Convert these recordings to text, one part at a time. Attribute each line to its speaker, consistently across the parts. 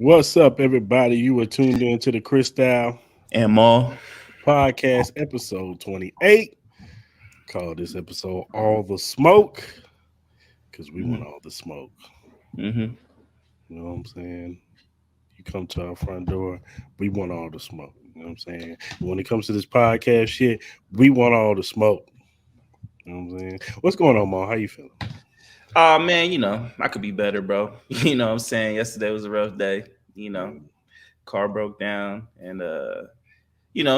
Speaker 1: What's up, everybody? You are tuned in to the Cris
Speaker 2: And more.
Speaker 1: podcast, episode 28. Call this episode All the Smoke because we want all the smoke.
Speaker 2: Mm-hmm.
Speaker 1: You know what I'm saying? You come to our front door, we want all the smoke. You know what I'm saying? When it comes to this podcast shit, we want all the smoke. You know what I'm saying? What's going on, Mo? How you feeling?
Speaker 2: Oh man, I could be better, bro. You know what I'm saying? Yesterday was a rough day. You know,
Speaker 1: Mm,
Speaker 2: car broke down and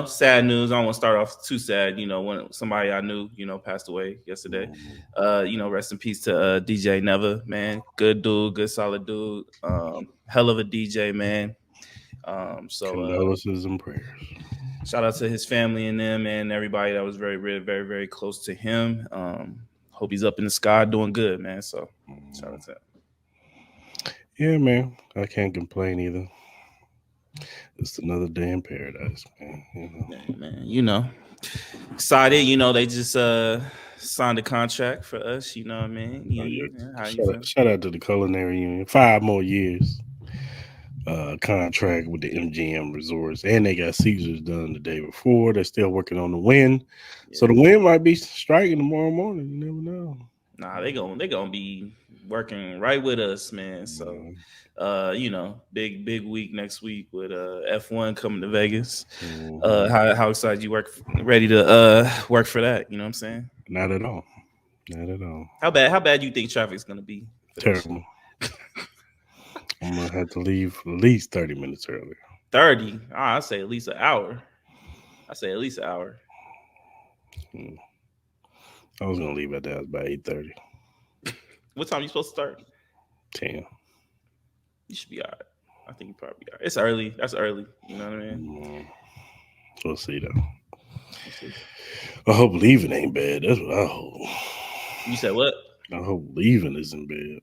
Speaker 2: sad news. I don't want to start off too sad. When somebody I knew, passed away yesterday.
Speaker 1: mm.
Speaker 2: Rest in peace to DJ Never, man. Good dude, good solid dude. Hell of a DJ, man.
Speaker 1: Condolences and prayers.
Speaker 2: Shout out to his family and them and everybody that was very, very, very, very close to him. Hope he's up in the sky doing good, man. So shout out to him.
Speaker 1: Yeah, man. I can't complain either. It's another day in paradise, man.
Speaker 2: Yeah, man. Excited. They just signed a contract for us. You know what I mean?
Speaker 1: Oh, yeah.
Speaker 2: How you
Speaker 1: Shout out,
Speaker 2: feel?
Speaker 1: shout out to the Culinary Union. 5 more years contract with the MGM Resorts. And they got Caesars done the day before. They're still working on the win. So
Speaker 2: Yeah.
Speaker 1: the win might be striking tomorrow morning. You never know.
Speaker 2: Nah, they gonna be working right with us, man. So big week next week with F1 coming to Vegas.
Speaker 1: Mhm.
Speaker 2: How excited you ready to work for that? You know what I'm saying?
Speaker 1: Not at all. Not at all.
Speaker 2: How bad you think traffic's gonna be for that shit?
Speaker 1: Terrible. I'm going to have to leave at least 30 minutes earlier.
Speaker 2: 30. I say at least an hour. I say at least an hour.
Speaker 1: Hmm. I was going to leave at that by 8:30,
Speaker 2: What time you supposed to start?
Speaker 1: 10.
Speaker 2: You should be all right. I think you probably be all right. It's early. That's early. You know what I mean?
Speaker 1: Mm, we'll see, though.
Speaker 2: Let's see.
Speaker 1: I hope leaving ain't bad. That's what I hope.
Speaker 2: You said what?
Speaker 1: I hope leaving isn't bad.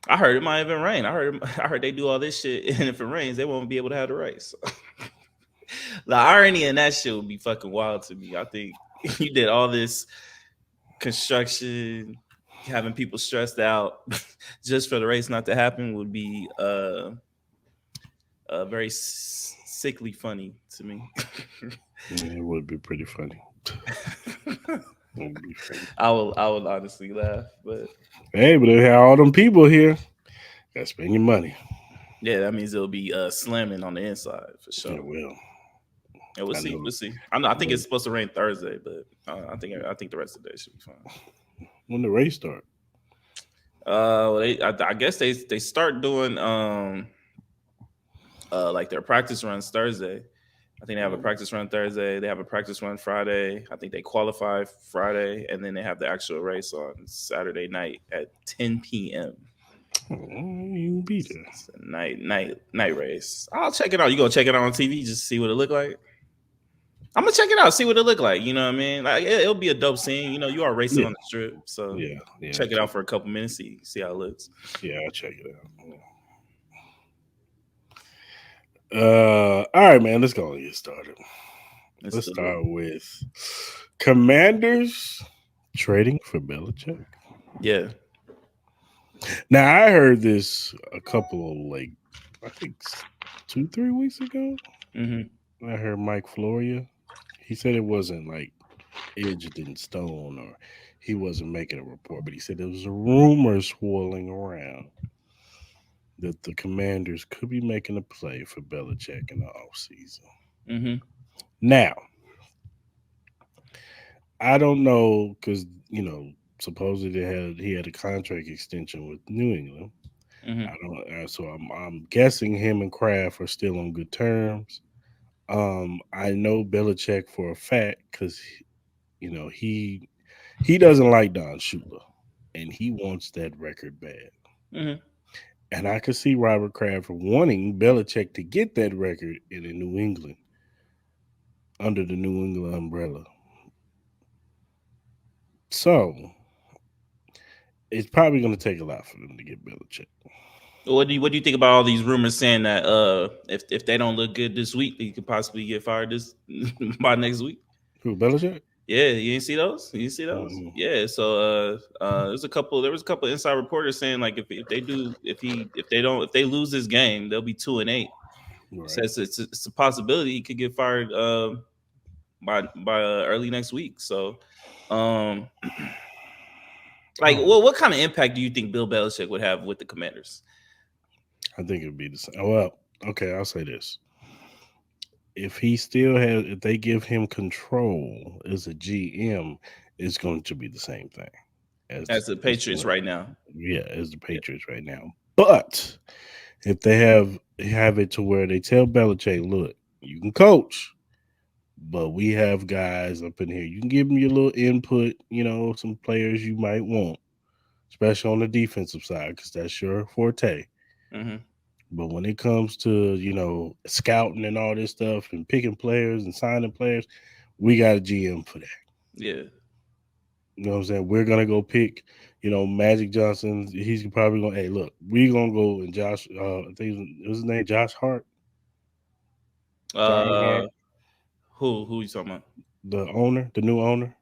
Speaker 2: I heard it might even rain. I heard they do all this shit, and if it rains, they won't be able to have the race. So. The irony in that shit would be fucking wild to me. I think you did all this construction, having people stressed out just for the race not to happen would be very sickly funny to me.
Speaker 1: Yeah, it would be pretty funny. It would be funny.
Speaker 2: I would honestly laugh, but
Speaker 1: Hey, but they have all them people here. Gotta spend your money.
Speaker 2: yeah, that means it'll be slamming on the inside for sure.
Speaker 1: It will.
Speaker 2: Yeah, we'll
Speaker 1: I
Speaker 2: see.
Speaker 1: know.
Speaker 2: We'll see. I think it's supposed to rain Thursday, but I think the rest of the day should be fine.
Speaker 1: When the race start.
Speaker 2: I guess they start doing like their practice runs Thursday. I think they have a practice run Thursday. They have a practice run Friday. I think they qualify Friday, and then they have the actual race on Saturday night at 10 p.m.
Speaker 1: You be there.
Speaker 2: It's a night race. I'll check it out. You gonna check it out on TV just to see what it look like? I'm gonna check it out, see what it look like. You know what I mean? Like it'll be a dope scene. You are racing
Speaker 1: Yeah.
Speaker 2: on the strip, so
Speaker 1: Yeah.
Speaker 2: check it out for a couple minutes, see how it looks.
Speaker 1: Yeah, I'll check it out. All right, man. Let's go and get started. Let's start with Commanders trading for Belichick.
Speaker 2: Yeah.
Speaker 1: Now I heard this a couple of I think 2-3 weeks ago.
Speaker 2: Mm-hmm.
Speaker 1: I heard Mike Floria. He said it wasn't like edged in stone or he wasn't making a report, but he said there was a rumor swirling around that the Commanders could be making a play for Belichick in the offseason.
Speaker 2: Mm-hmm.
Speaker 1: Now, I don't know because supposedly he had a contract extension with New England.
Speaker 2: Mm-hmm.
Speaker 1: I don't, so I'm guessing him and Kraft are still on good terms. I know Belichick for a fact because he doesn't like Don Shula, and he wants that record bad.
Speaker 2: Mm-hmm.
Speaker 1: And I could see Robert Kraft wanting Belichick to get that record in New England, under the New England umbrella. So it's probably going to take a lot for them to get Belichick.
Speaker 2: What do you think about all these rumors saying that if they don't look good this week, they could possibly get fired this by next week?
Speaker 1: Who, Belichick?
Speaker 2: Yeah, you didn't see those? You see those?
Speaker 1: Mm-mm.
Speaker 2: Yeah. So there's a couple. There was a couple inside reporters saying like if they do if they lose this game, they'll be 2-8. So
Speaker 1: Right.
Speaker 2: it's a possibility he could get fired by early next week. So um like
Speaker 1: Oh,
Speaker 2: what kind of impact do you think Bill Belichick would have with the Commanders?
Speaker 1: I think it'd be the same. Well, okay, I'll say this. If he still has, if they give him control as a GM, it's going to be the same thing
Speaker 2: As the
Speaker 1: as
Speaker 2: Patriots
Speaker 1: what,
Speaker 2: right now.
Speaker 1: yeah, as the
Speaker 2: Yeah.
Speaker 1: Patriots right now. But if they have it to where they tell Belichick, look, you can coach, but we have guys up in here. You can give them your little input, some players you might want, especially on the defensive side, because that's your forte.
Speaker 2: Hmm.
Speaker 1: But when it comes to, scouting and all this stuff and picking players and signing players, we got a GM for that.
Speaker 2: Yeah.
Speaker 1: You know what I'm saying? We're gonna go pick, Magic Johnson. He's probably gonna, hey, look, we gonna go and Josh, I think it was his name, Josh Hart, Brian
Speaker 2: Uh,
Speaker 1: Hart,
Speaker 2: who you talking about?
Speaker 1: the new owner.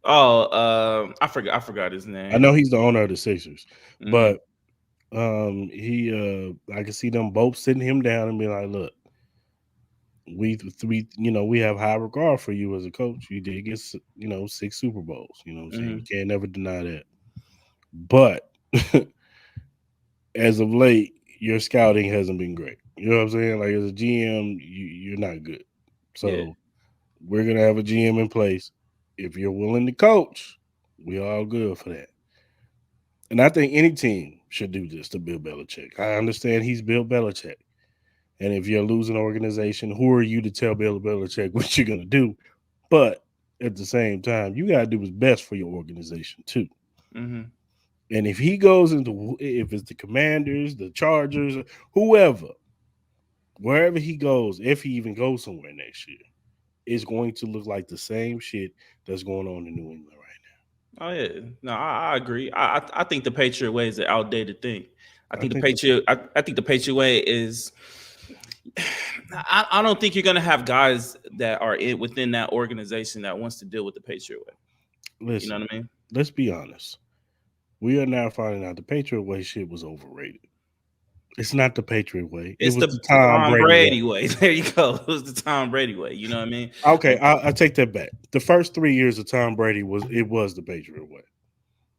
Speaker 2: Oh, I forgot his
Speaker 1: I
Speaker 2: name.
Speaker 1: know he's the owner of the Sixers,
Speaker 2: Hmm.
Speaker 1: but he I can see them both sitting him down and be like, look, we have high regard for you as a coach. You did get six Super Bowls. You know what I'm saying? You
Speaker 2: Hmm.
Speaker 1: can't never deny that. But as of late, your scouting hasn't been great. You know what I'm saying? Like, as a GM, you're not good.
Speaker 2: Yeah.
Speaker 1: So we're gonna have a GM in place. If you're willing to coach, we all good for that. And I think any team should do this to Bill Belichick. I understand he's Bill Belichick. And if you're a losing organization, who are you to tell Bill Belichick what you're gonna do? But at the same time, you gotta do what's best for your organization too.
Speaker 2: Hmm.
Speaker 1: And if he goes into, if it's the Commanders, the Chargers, whoever, wherever he goes, if he even goes somewhere next year, it's going to look like the same shit that's going on in New England right
Speaker 2: Oh yeah, no, I agree. I think the Patriot way is an outdated thing.
Speaker 1: now. I think the
Speaker 2: I think the Patriot way is. I don't think you're gonna have guys that are within that organization that wants to deal with the Patriot way. You know
Speaker 1: listen.
Speaker 2: what I mean?
Speaker 1: Let's be honest. We are now finding out the Patriot way shit was overrated. It's not the Patriot way. It
Speaker 2: It's
Speaker 1: was
Speaker 2: the
Speaker 1: the Tom
Speaker 2: Tom
Speaker 1: Brady way.
Speaker 2: Brady way. There you go. It was the Tom Brady way. You know what I mean?
Speaker 1: Okay, I take that back. The first 3 years of Tom Brady was the Patriot way,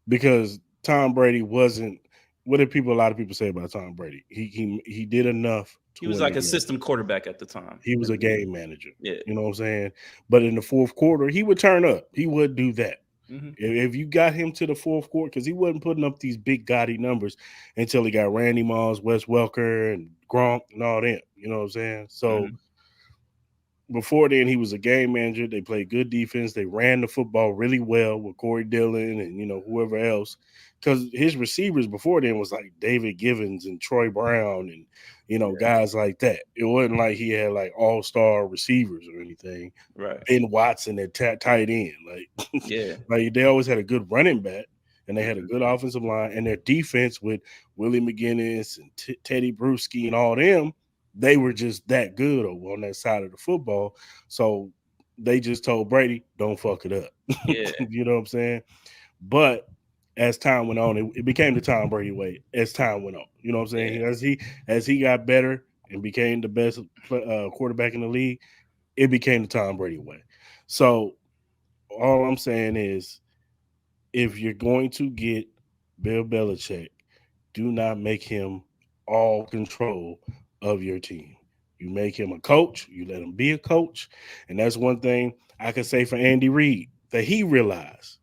Speaker 1: because Tom Brady wasn't. What did people? A lot of people say about Tom Brady. He did enough
Speaker 2: He
Speaker 1: to
Speaker 2: was
Speaker 1: win the
Speaker 2: like a
Speaker 1: game.
Speaker 2: system quarterback at the time.
Speaker 1: He was a game manager.
Speaker 2: Yeah.
Speaker 1: You know what I'm saying? But in the fourth quarter, he would turn up. He would do that.
Speaker 2: Hmm.
Speaker 1: If you got him to the fourth quarter, because he wasn't putting up these big gaudy numbers until he got Randy Moss, Wes Welker, and Gronk and all them. You know what I'm saying? So
Speaker 2: Hmm.
Speaker 1: before then, he was a game manager. They played good defense. They ran the football really well with Corey Dillon and whoever else. Because his receivers before then was like David Givens and Troy Brown and
Speaker 2: Yeah.
Speaker 1: guys like that. It wasn't like he had like all star receivers or anything.
Speaker 2: Right.
Speaker 1: Ben Watson at tight end, like
Speaker 2: Yeah.
Speaker 1: like they always had a good running back and they had a
Speaker 2: Hmm.
Speaker 1: good offensive line, and their defense with Willie McGinnis and Teddy Bruschi and all them, they were just that good over on that side of the football. So they just told Brady, don't fuck it up.
Speaker 2: Yeah.
Speaker 1: You know what I'm saying? But as time went on, it became the Tom Brady way. As time went on, you know what I'm
Speaker 2: Yeah.
Speaker 1: saying? As he got better and became the best quarterback in the league, it became the Tom Brady way. So all I'm saying is, if you're going to get Bill Belichick, do not make him all control of your team. You make him a coach, you let him be a coach. And that's one thing I can say for Andy Reid that he realized.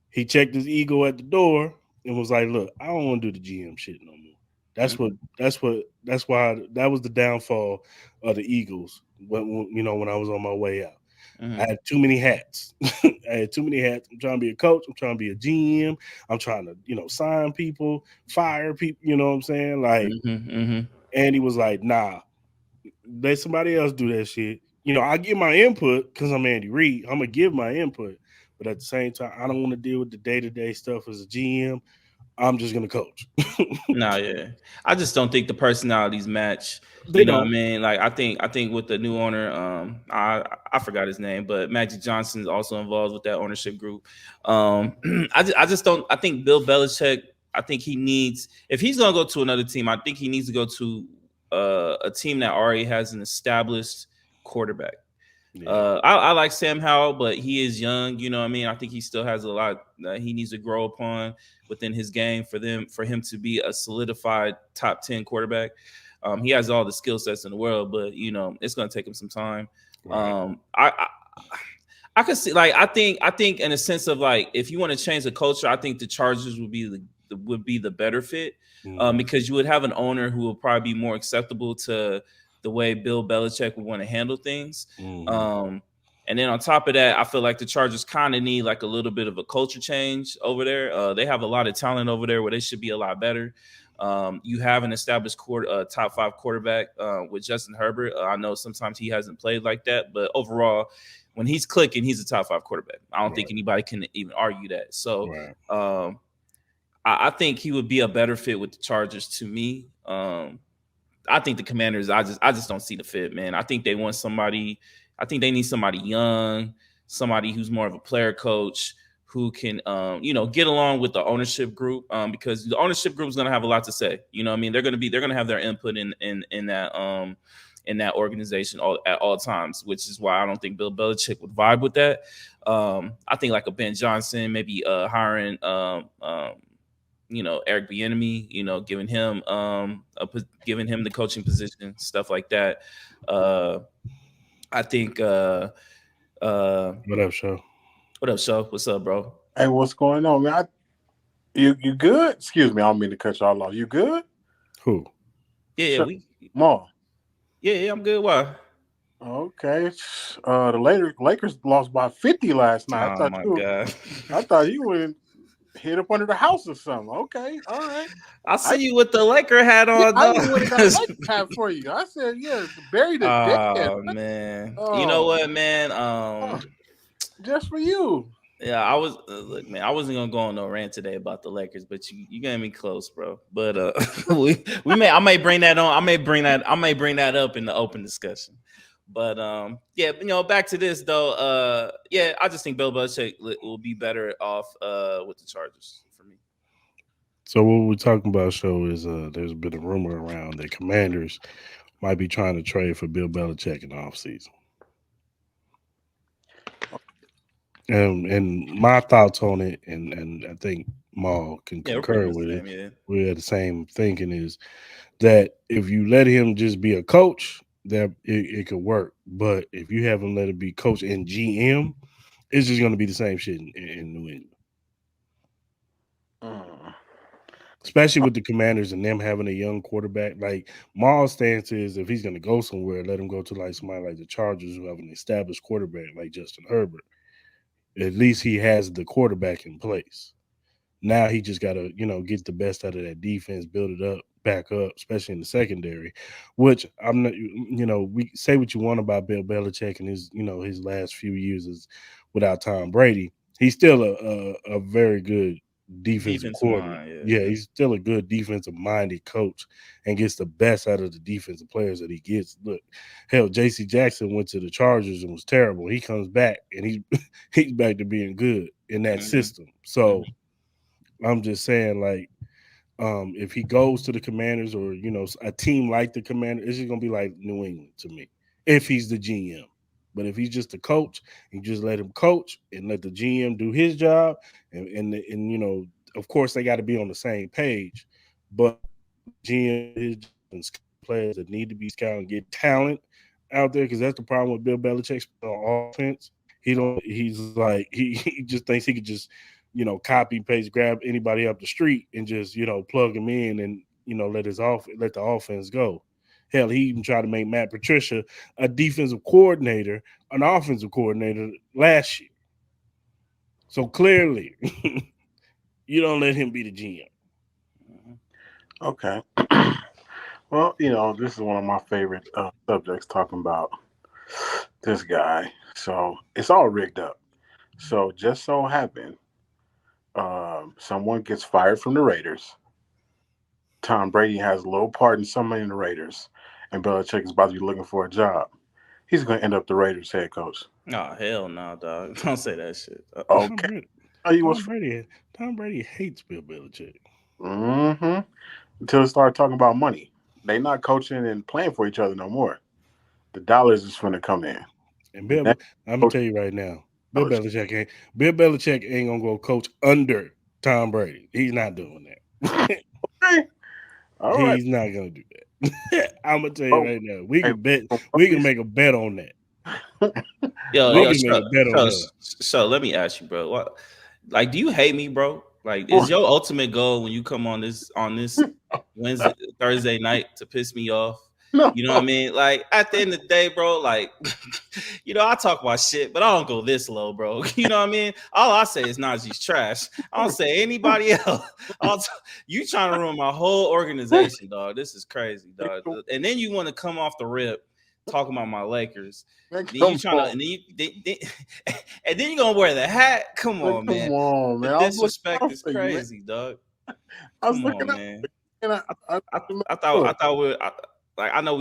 Speaker 1: He checked his ego at the door and was like, look, I don't want to do the GM shit no more. That's what
Speaker 2: Hmm.
Speaker 1: that's why that was the downfall of the Eagles when I was on my way out. I
Speaker 2: Hmm.
Speaker 1: had too many hats. I had too many hats. I'm trying to be a coach. I'm trying to be a GM. I'm trying to, sign people, fire people. You know what I'm saying? Like,
Speaker 2: Hmm. Hmm.
Speaker 1: Andy was like, nah, let somebody else do that shit. I give my input because I'm Andy Reid. I'm going to give my input. But at the same time, I don't want to deal with the day to day stuff as a GM. I'm just gonna coach.
Speaker 2: No, yeah. I just don't think the personalities match.
Speaker 1: They
Speaker 2: You know what I
Speaker 1: don't.
Speaker 2: mean? Like I think with the new owner, I forgot his name, but Magic Johnson's also involved with that ownership group. I just don't I think Bill Belichick, I think he needs if he's gonna go to another team, I think he needs to go to a team that already has an established quarterback.
Speaker 1: Yeah.
Speaker 2: I like Sam Howell, but he is young. You know what I mean? I think he still has a lot that he needs to grow upon within his game for him to be a solidified top 10 quarterback. He has all the skill sets in the world, but you know it's going to take him some time.
Speaker 1: Right.
Speaker 2: Um, I, I I could see like I think in a sense of like if you want to change the culture, I think the Chargers would be would be the better fit,
Speaker 1: Mm-hmm.
Speaker 2: because you would have an owner who will probably be more acceptable to the way Bill Belichick would want to handle things.
Speaker 1: Mm-hmm.
Speaker 2: Um, and then on top of that, I feel like the Chargers kind of need like a little bit of a culture change over there. They have a lot of talent over there where they should be a lot better. You have an established top five quarterback with Justin Herbert. I know sometimes he hasn't played like that, but overall, when he's clicking, he's a top five quarterback. I don't think
Speaker 1: Right.
Speaker 2: anybody can even argue that. So
Speaker 1: Right.
Speaker 2: I think he would be a better fit with the Chargers to me. I think the Commanders, I just don't see the fit, man. I think they want somebody. I think they need somebody young, somebody who's more of a player coach who can, get along with the ownership group, because the ownership group is going to have a lot to say. You know, what I mean, they're going to have their input in that organization at all times, which is why I don't think Bill Belichick would vibe with that. I think like a Ben Johnson, maybe hiring Eric Bieniemy, giving him the coaching position, stuff like that. Uh, I think.
Speaker 1: What up, show?
Speaker 2: What up, show? What's up, bro?
Speaker 3: Hey, what's going on, man? You good? Excuse me, I don't mean to cut y'all off. You good?
Speaker 1: Who?
Speaker 2: Yeah,
Speaker 3: Sure.
Speaker 2: we.
Speaker 3: More.
Speaker 2: Yeah, I'm good. Why?
Speaker 3: Okay. The Lakers lost by 50 last night.
Speaker 2: Oh my god!
Speaker 3: I thought you would hit up under the house or something. Okay, all right.
Speaker 2: I see you with the Laker hat
Speaker 3: Yeah,
Speaker 2: on.
Speaker 3: I
Speaker 2: No.
Speaker 3: even went and got a Lakers hat for you. I said, yeah, bury the dead.
Speaker 2: Oh man! You know
Speaker 3: Oh,
Speaker 2: what, man?
Speaker 3: just for you.
Speaker 2: Yeah, I was look, man. I wasn't gonna go on no rant today about the Lakers, but you got me close, bro. But we may I may bring that on. I may bring that up in the open discussion. But yeah, back to this though. Yeah, I just think Bill Belichick will be better off with the Chargers for me.
Speaker 1: So what we're talking about, show, is there's been a rumor around that Commanders might be trying to trade for Bill Belichick in the offseason. And my thoughts on it, and I think Maul can
Speaker 2: Yeah, we're pretty
Speaker 1: concur
Speaker 2: much
Speaker 1: with
Speaker 2: the
Speaker 1: it.
Speaker 2: same. Yeah,
Speaker 1: We had the same thinking, is that if you let him just be a coach, that it could work. But if you have him let him be coach and GM, it's just going to be the same shit in New England.
Speaker 3: Mm.
Speaker 1: Especially with the Commanders and them having a young quarterback. Like Maul's stance is, if he's going to go somewhere, let him go to like somebody like the Chargers who have an established quarterback like Justin Herbert. At least he has the quarterback in place. Now he just got to, get the best out of that defense, build it up, back up, especially in the secondary. Which I'm not, we say what you want about Bill Belichick and his last few years is without Tom Brady. He's still a very good defensive
Speaker 2: defensive
Speaker 1: coordinator.
Speaker 2: line.
Speaker 1: Yeah,
Speaker 2: Yeah,
Speaker 1: he's still a good defensive minded coach and gets the best out of the defensive players that he gets. Look, hell, J.C. Jackson went to the Chargers and was terrible. He comes back and he's he's back to being good in that
Speaker 2: hmm
Speaker 1: system. So I'm just saying, like, if he goes to the Commanders or a team like the Commanders, it's just gonna be like New England to me. If he's the GM, but if he's just a coach, you just let him coach and let the GM do his job, and of course they got to be on the same page. But GM his job and scout players that need to be scouted and get talent out there, because that's the problem with Bill Belichick on offense. He's like he just thinks he could just copy paste, grab anybody up the street and just plug him in and let the offense go. Hell, he even tried to make Matt Patricia a defensive coordinator, an offensive coordinator last year. So clearly, you don't let him be the GM.
Speaker 3: Okay. Well, this is one of my favorite subjects, talking about this guy. So it's all rigged up. So just so happened, someone gets fired from the Raiders. Tom Brady has a little part in somebody in the Raiders, and Belichick is about to be looking for a job. He's going to end up the Raiders head coach.
Speaker 2: Oh hell no, dog! Don't say that shit.
Speaker 1: Tom
Speaker 3: Okay,
Speaker 1: Brady,
Speaker 3: he
Speaker 1: Tom
Speaker 3: was.
Speaker 1: Brady, Tom Brady hates Bill Belichick.
Speaker 3: Mm-hmm. Until they start talking about money, they not coaching and playing for each other no more. The dollars is going to come in.
Speaker 1: And
Speaker 3: The
Speaker 1: Bill,
Speaker 3: next
Speaker 1: I'm gonna
Speaker 3: coach,
Speaker 1: tell you right now,
Speaker 3: coach.
Speaker 1: Bill Belichick ain't gonna go coach under Tom Brady. He's not doing that.
Speaker 3: Okay. All right.
Speaker 1: He's not gonna do that. I'm gonna tell you
Speaker 3: Oh,
Speaker 1: right now. We
Speaker 3: hey,
Speaker 1: can bet.
Speaker 3: from what
Speaker 1: We
Speaker 3: we
Speaker 1: can make a bet on that.
Speaker 2: Yo,
Speaker 1: We
Speaker 2: yo,
Speaker 1: can make a bet on that.
Speaker 2: let me ask you, bro. What, like, do you hate me, bro? Like, is
Speaker 3: see,
Speaker 2: your ultimate goal when you come on this Wednesday, Thursday night to piss me off?
Speaker 3: no,
Speaker 2: You know what I mean? Like, at the end of the day, bro, like, I talk about shit, but I don't go this low, bro. You know what I mean? All I say is Najee's trash. I don't say anybody else. You trying to ruin my whole organization, dog. This is crazy, dog. And then you want to come off the rip talking about my Lakers. Then you
Speaker 3: come
Speaker 2: trying to,
Speaker 3: on,
Speaker 2: and and then you gonna wear the hat. Come
Speaker 3: man,
Speaker 2: on,
Speaker 3: come
Speaker 2: man.
Speaker 3: on,
Speaker 2: The
Speaker 3: man. I was looking
Speaker 2: disrespect
Speaker 3: out
Speaker 2: is
Speaker 3: for you, man.
Speaker 2: crazy, dog.
Speaker 3: I was
Speaker 2: Come
Speaker 3: looking
Speaker 2: on,
Speaker 3: out,
Speaker 2: man.
Speaker 3: and
Speaker 2: I,
Speaker 3: to make
Speaker 2: I
Speaker 3: sure.
Speaker 2: thought like I know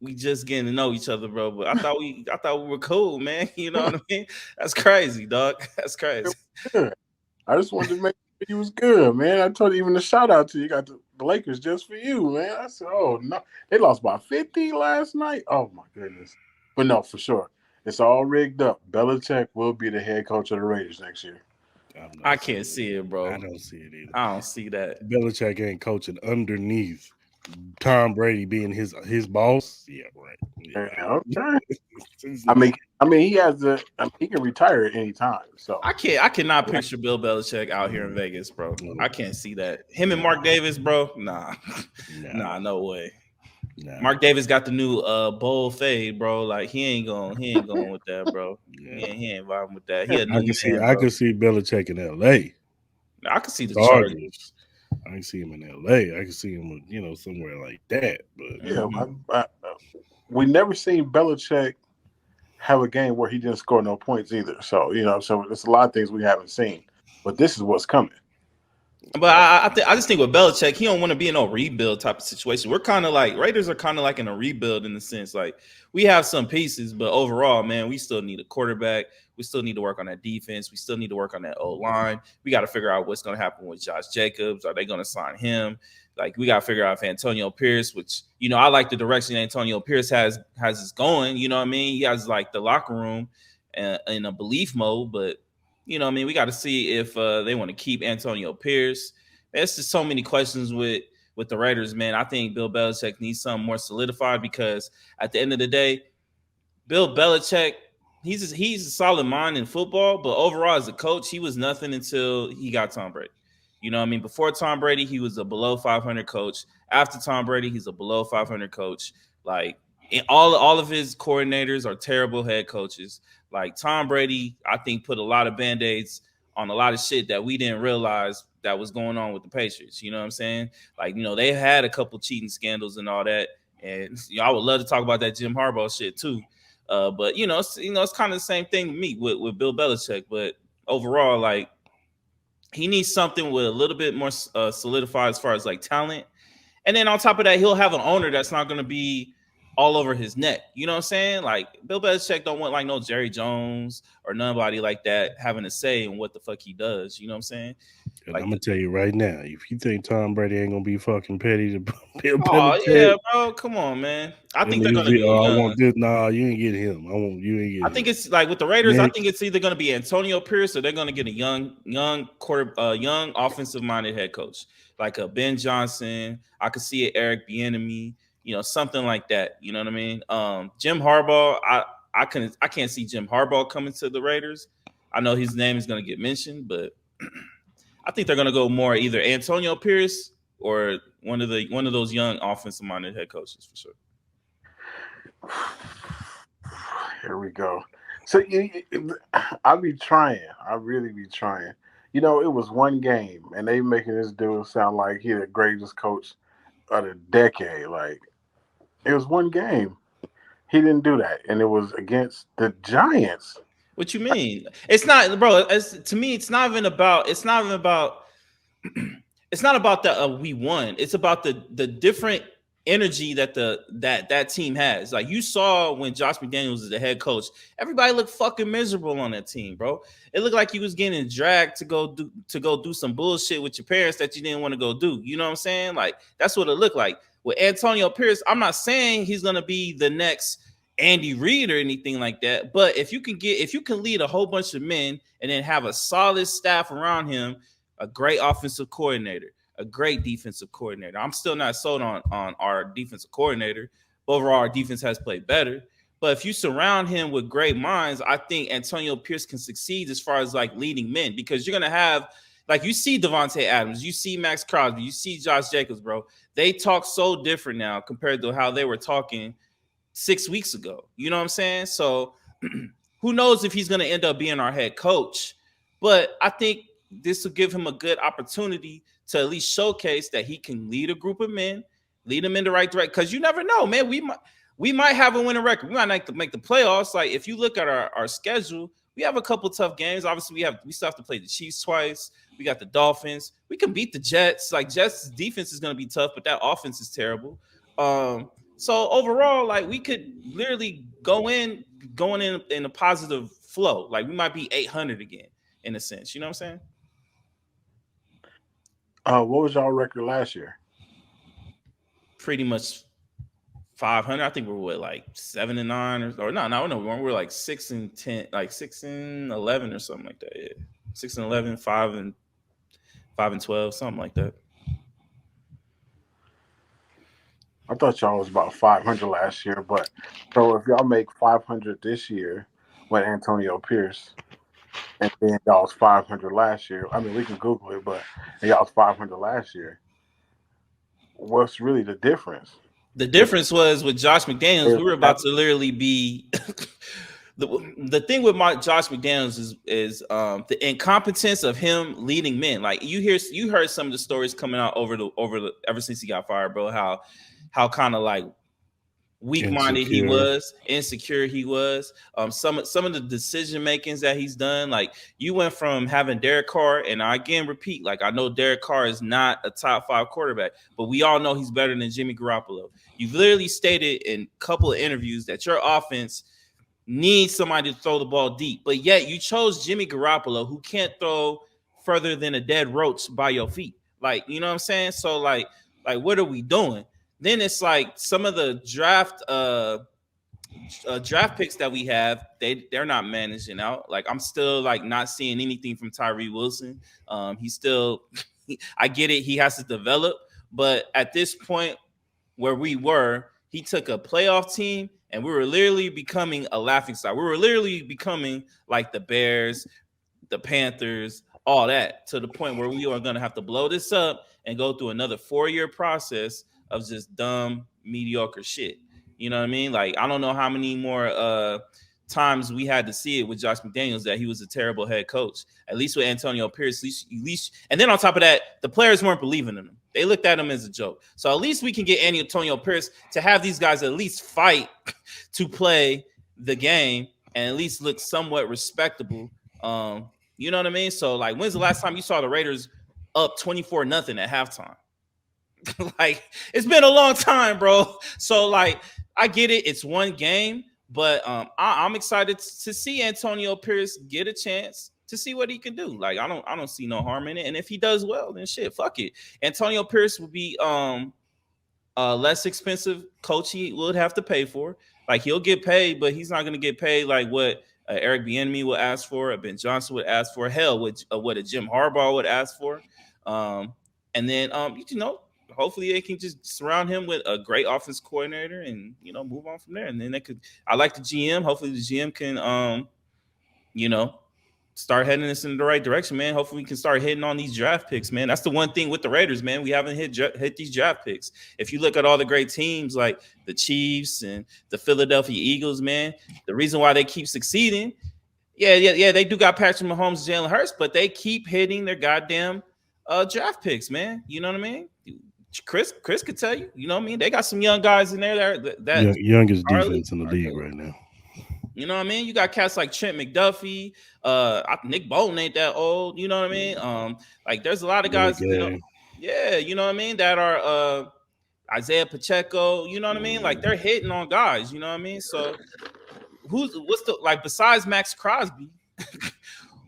Speaker 2: we just getting to know each other, bro. But I thought we were cool, man. You know what I mean? That's crazy, dog. That's
Speaker 3: It
Speaker 2: crazy.
Speaker 3: was good. I just wanted to make sure you was good, man. I told you even a shout out to you. Got the Lakers just for you, man. I said, oh no, they lost by 50 last night. Oh my goodness. But no, for sure, it's all rigged up. Belichick will be the head coach of the Raiders next year.
Speaker 1: I'm
Speaker 2: I
Speaker 1: not
Speaker 2: can't
Speaker 1: seeing
Speaker 2: see it,
Speaker 1: it. I
Speaker 2: bro.
Speaker 1: don't see it either.
Speaker 2: I don't see that.
Speaker 1: Belichick ain't coaching underneath Tom Brady being his boss. Yeah, right.
Speaker 3: Yeah,
Speaker 1: Yeah,
Speaker 3: okay.
Speaker 1: it's
Speaker 3: I
Speaker 1: not.
Speaker 3: mean, he has the. I mean, he can retire at any time. So
Speaker 2: I cannot picture Bill Belichick out here in Vegas, bro.
Speaker 1: No,
Speaker 2: I can't see that. Him and
Speaker 1: nah,
Speaker 2: Mark Davis, bro. Nah.
Speaker 1: nah,
Speaker 2: Nah, no way.
Speaker 1: nah.
Speaker 2: Mark Davis got the new bowl fade, bro. Like he ain't going with that, bro.
Speaker 1: Yeah.
Speaker 2: He ain't vibing with that. He a
Speaker 1: I
Speaker 2: new
Speaker 1: can see
Speaker 2: man,
Speaker 1: I
Speaker 2: bro.
Speaker 1: can see Belichick in L.A.
Speaker 2: I can see the Chargers.
Speaker 1: Chargers. I can see him in L.A. I can see him, somewhere like that. But
Speaker 3: yeah,
Speaker 2: Hmm.
Speaker 3: we never seen Belichick have a game where he didn't score no points either. So so there's a lot of things we haven't seen. But this is what's coming.
Speaker 2: But I just think with Belichick, he don't want to be in no rebuild type of situation. We're kind of like Raiders are kind of like in a rebuild in the sense like we have some pieces, but overall, man, we still need a quarterback. We still need to work on that defense. We still need to work on that O line. We got to figure out what's going to happen with Josh Jacobs. Are they going to sign him? Like we got to figure out if Antonio Pierce, which I like the direction Antonio Pierce has us going. You know what I mean? He has like the locker room in a belief mode, but what I mean, we got to see if they want to keep Antonio Pierce. There's just so many questions with the Raiders, man. I think Bill Belichick needs something more solidified because at the end of the day, Bill Belichick, he's a solid mind in football, but overall as a coach, he was nothing until he got Tom Brady. You know what I mean? Before Tom Brady, he was a below 500 coach. After Tom Brady, he's a below 500 coach. Like all of his coordinators are terrible head coaches. Like Tom Brady, I think put a lot of band-aids on a lot of shit that we didn't realize that was going on with the Patriots. You know what I'm saying? Like, they had a couple cheating scandals and all that. And I would love to talk about that Jim Harbaugh shit too. But it's kind of the same thing with me with Bill Belichick. But overall, like he needs something with a little bit more solidified as far as like talent. And then on top of that, he'll have an owner that's not going to be all over his neck. You know what I'm saying? Like Bill Belichick don't want like no Jerry Jones or nobody like that having a say in what the fuck he does. You know what I'm saying?
Speaker 1: and I'm
Speaker 2: Like,
Speaker 1: gonna tell you right now, if you think Tom Brady ain't gonna be fucking petty to Bill
Speaker 2: oh
Speaker 1: Belichick,
Speaker 2: yeah, bro, come on, man. I
Speaker 1: and
Speaker 2: think they're
Speaker 1: he's
Speaker 2: gonna go
Speaker 1: I
Speaker 2: young.
Speaker 1: want this. Nah, you ain't get him. I want you ain't
Speaker 2: I
Speaker 1: get
Speaker 2: think
Speaker 1: him.
Speaker 2: it's like with the Raiders. I think
Speaker 1: Next,
Speaker 2: it's either going to be Antonio Pierce or they're going to get a young offensive minded head coach like a Ben Johnson. I could see it Eric Bieniemy, something like that. You know what I mean? Jim Harbaugh. I can't see Jim Harbaugh coming to the Raiders. I know his name is going to get mentioned, but I think they're going to go more either Antonio Pierce or one of those young offensive minded head coaches for sure.
Speaker 3: Here we go. So I be trying. I really be trying. It was one game, and they making this dude sound like he the greatest coach of the decade. Like it was one game. He didn't do that, and it was against the Giants.
Speaker 2: What you mean? It's not, bro. To me, it's not even about. It's not even about. It's not about that we won. It's about the different energy that that team has. Like you saw when Josh McDaniels is the head coach, everybody looked fucking miserable on that team, bro. It looked like you was getting dragged to go do some bullshit with your parents that you didn't want to go do. You know what I'm saying? Like that's what it looked like with Antonio Pierce. I'm not saying he's gonna be the next Andy Reid or anything like that, but if you can lead a whole bunch of men and then have a solid staff around him, a great offensive coordinator, a great defensive coordinator. I'm still not sold on our defensive coordinator. Overall, our defense has played better. But if you surround him with great minds, I think Antonio Pierce can succeed as far as like leading men, because you're gonna have, like, you see Devontae Adams, you see Max Crosby, you see Josh Jacobs, bro. They talk so different now compared to how they were talking 6 weeks ago. You know what I'm saying? So who knows if he's going to end up being our head coach, but I think this will give him a good opportunity to at least showcase that he can lead a group of men, lead them in the right direction. Because you never know, man. We might have a winning record. We might not make the playoffs. Like if you look at our schedule, we have a couple tough games. Obviously, we still have to play the Chiefs twice. We got the Dolphins. We can beat the Jets. Like Jets' defense is going to be tough, but that offense is terrible. So overall, like we could literally going in a positive flow. Like we might be 800 again in a sense. You know what I'm saying?
Speaker 3: What was y'all record last year?
Speaker 2: Pretty much 500. I think we were like 7-9 or no. We were like 6-10, like 6-11 or something like that. Yeah, 6-11, 5-12, something like that.
Speaker 3: I thought y'all was about 500 last year, but so if y'all make 500 this year with Antonio Pierce, and then y'all was 500 last year. I mean, we can Google it, but y'all was 500 last year. What's really the difference?
Speaker 2: The difference was with Josh McDaniels, we were about to literally be. The thing with Josh McDaniels is the incompetence of him leading men. Like you heard some of the stories coming out ever since he got fired, bro. How kind of like weak-minded he was, insecure he was. Some of the decision makings that he's done, like you went from having Derek Carr, and I again repeat, like I know Derek Carr is not a top 5 quarterback, but we all know he's better than Jimmy Garoppolo. You've literally stated in a couple of interviews that your offense needs somebody to throw the ball deep, but yet you chose Jimmy Garoppolo, who can't throw further than a dead roach by your feet. Like, you know what I'm saying? So like what are we doing? Then it's like some of the draft picks that we have, they're not managing out. Like I'm still like not seeing anything from Tyree Wilson. He's still, I get it, he has to develop, but at this point where we were, he took a playoff team and we were literally becoming a laughingstock. We were literally becoming like the Bears, the Panthers, all that, to the point where we are going to have to blow this up and go through another 4-year process of just dumb, mediocre shit. You know what I mean? Like, I don't know how many more times we had to see it with Josh McDaniels that he was a terrible head coach. At least with Antonio Pierce, at least, and then on top of that, the players weren't believing in him. They looked at him as a joke. So at least we can get Antonio Pierce to have these guys at least fight to play the game and at least look somewhat respectable. You know what I mean? So like, when's the last time you saw the Raiders up 24-0 at halftime? Like, it's been a long time, bro. So like, I get it, it's one game, but I'm excited to see Antonio Pierce get a chance to see what he can do. Like, I don't see no harm in it, and if he does well, then shit, fuck it. Antonio Pierce would be less expensive coach he would have to pay for. Like, he'll get paid, but he's not going to get paid like what Eric Bieniemy would ask for, a Ben Johnson would ask for, hell, what a Jim Harbaugh would ask for. And then you know, hopefully they can just surround him with a great offense coordinator and, you know, move on from there. And then they could, I like the GM. Hopefully the GM can, you know, start heading us in the right direction, man. Hopefully we can start hitting on these draft picks, man. That's the one thing with the Raiders, man. We haven't hit these draft picks. If you look at all the great teams like the Chiefs and the Philadelphia Eagles, man, the reason why they keep succeeding, yeah, they do got Patrick Mahomes, Jalen Hurts, but they keep hitting their goddamn draft picks, man. You know what I mean? Cris could tell you, you know what I mean? They got some young guys in there that
Speaker 1: youngest defense in the league right now.
Speaker 2: You know what I mean? You got cats like Trent McDuffie. Nick Bolton ain't that old. You know what I mean? Like there's a lot of
Speaker 1: Billy
Speaker 2: guys.
Speaker 1: Gay.
Speaker 2: Yeah, you know what I mean, that are Isaiah Pacheco. You know what I mean? Like they're hitting on guys. You know what I mean? So what's the like besides Max Crosby?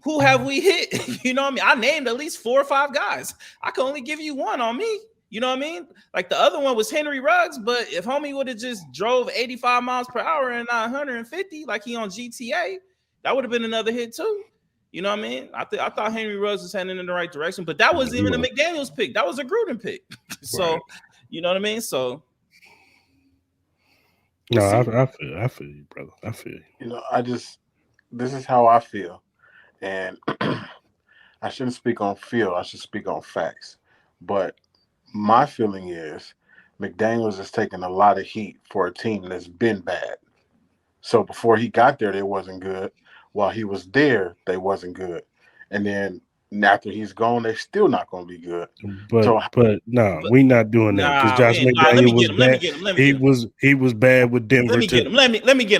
Speaker 2: Who have we hit? You know what I mean? I named at least 4 or 5 guys. I can only give you one on me. You know what I mean? Like the other one was Henry Ruggs, but if homie would have just drove 85 miles per hour and not 150 like he on GTA, that would have been another hit too. You know what I mean? I thought Henry Ruggs was heading in the right direction, but that wasn't even a McDaniels pick. That was a Gruden pick. So, right. You know what I mean? So,
Speaker 1: no, I feel you, brother. I feel you.
Speaker 3: You know, this is how I feel, and I shouldn't speak on feel. I should speak on facts. But my feeling is McDaniels is taking a lot of heat for a team that's been bad. So before he got there, they wasn't good. While he was there, they wasn't good. And then after he's gone, they're still not going to be good.
Speaker 1: But no, we not doing that because Josh McDaniels was bad. He was bad with Denver.
Speaker 2: Let me get him.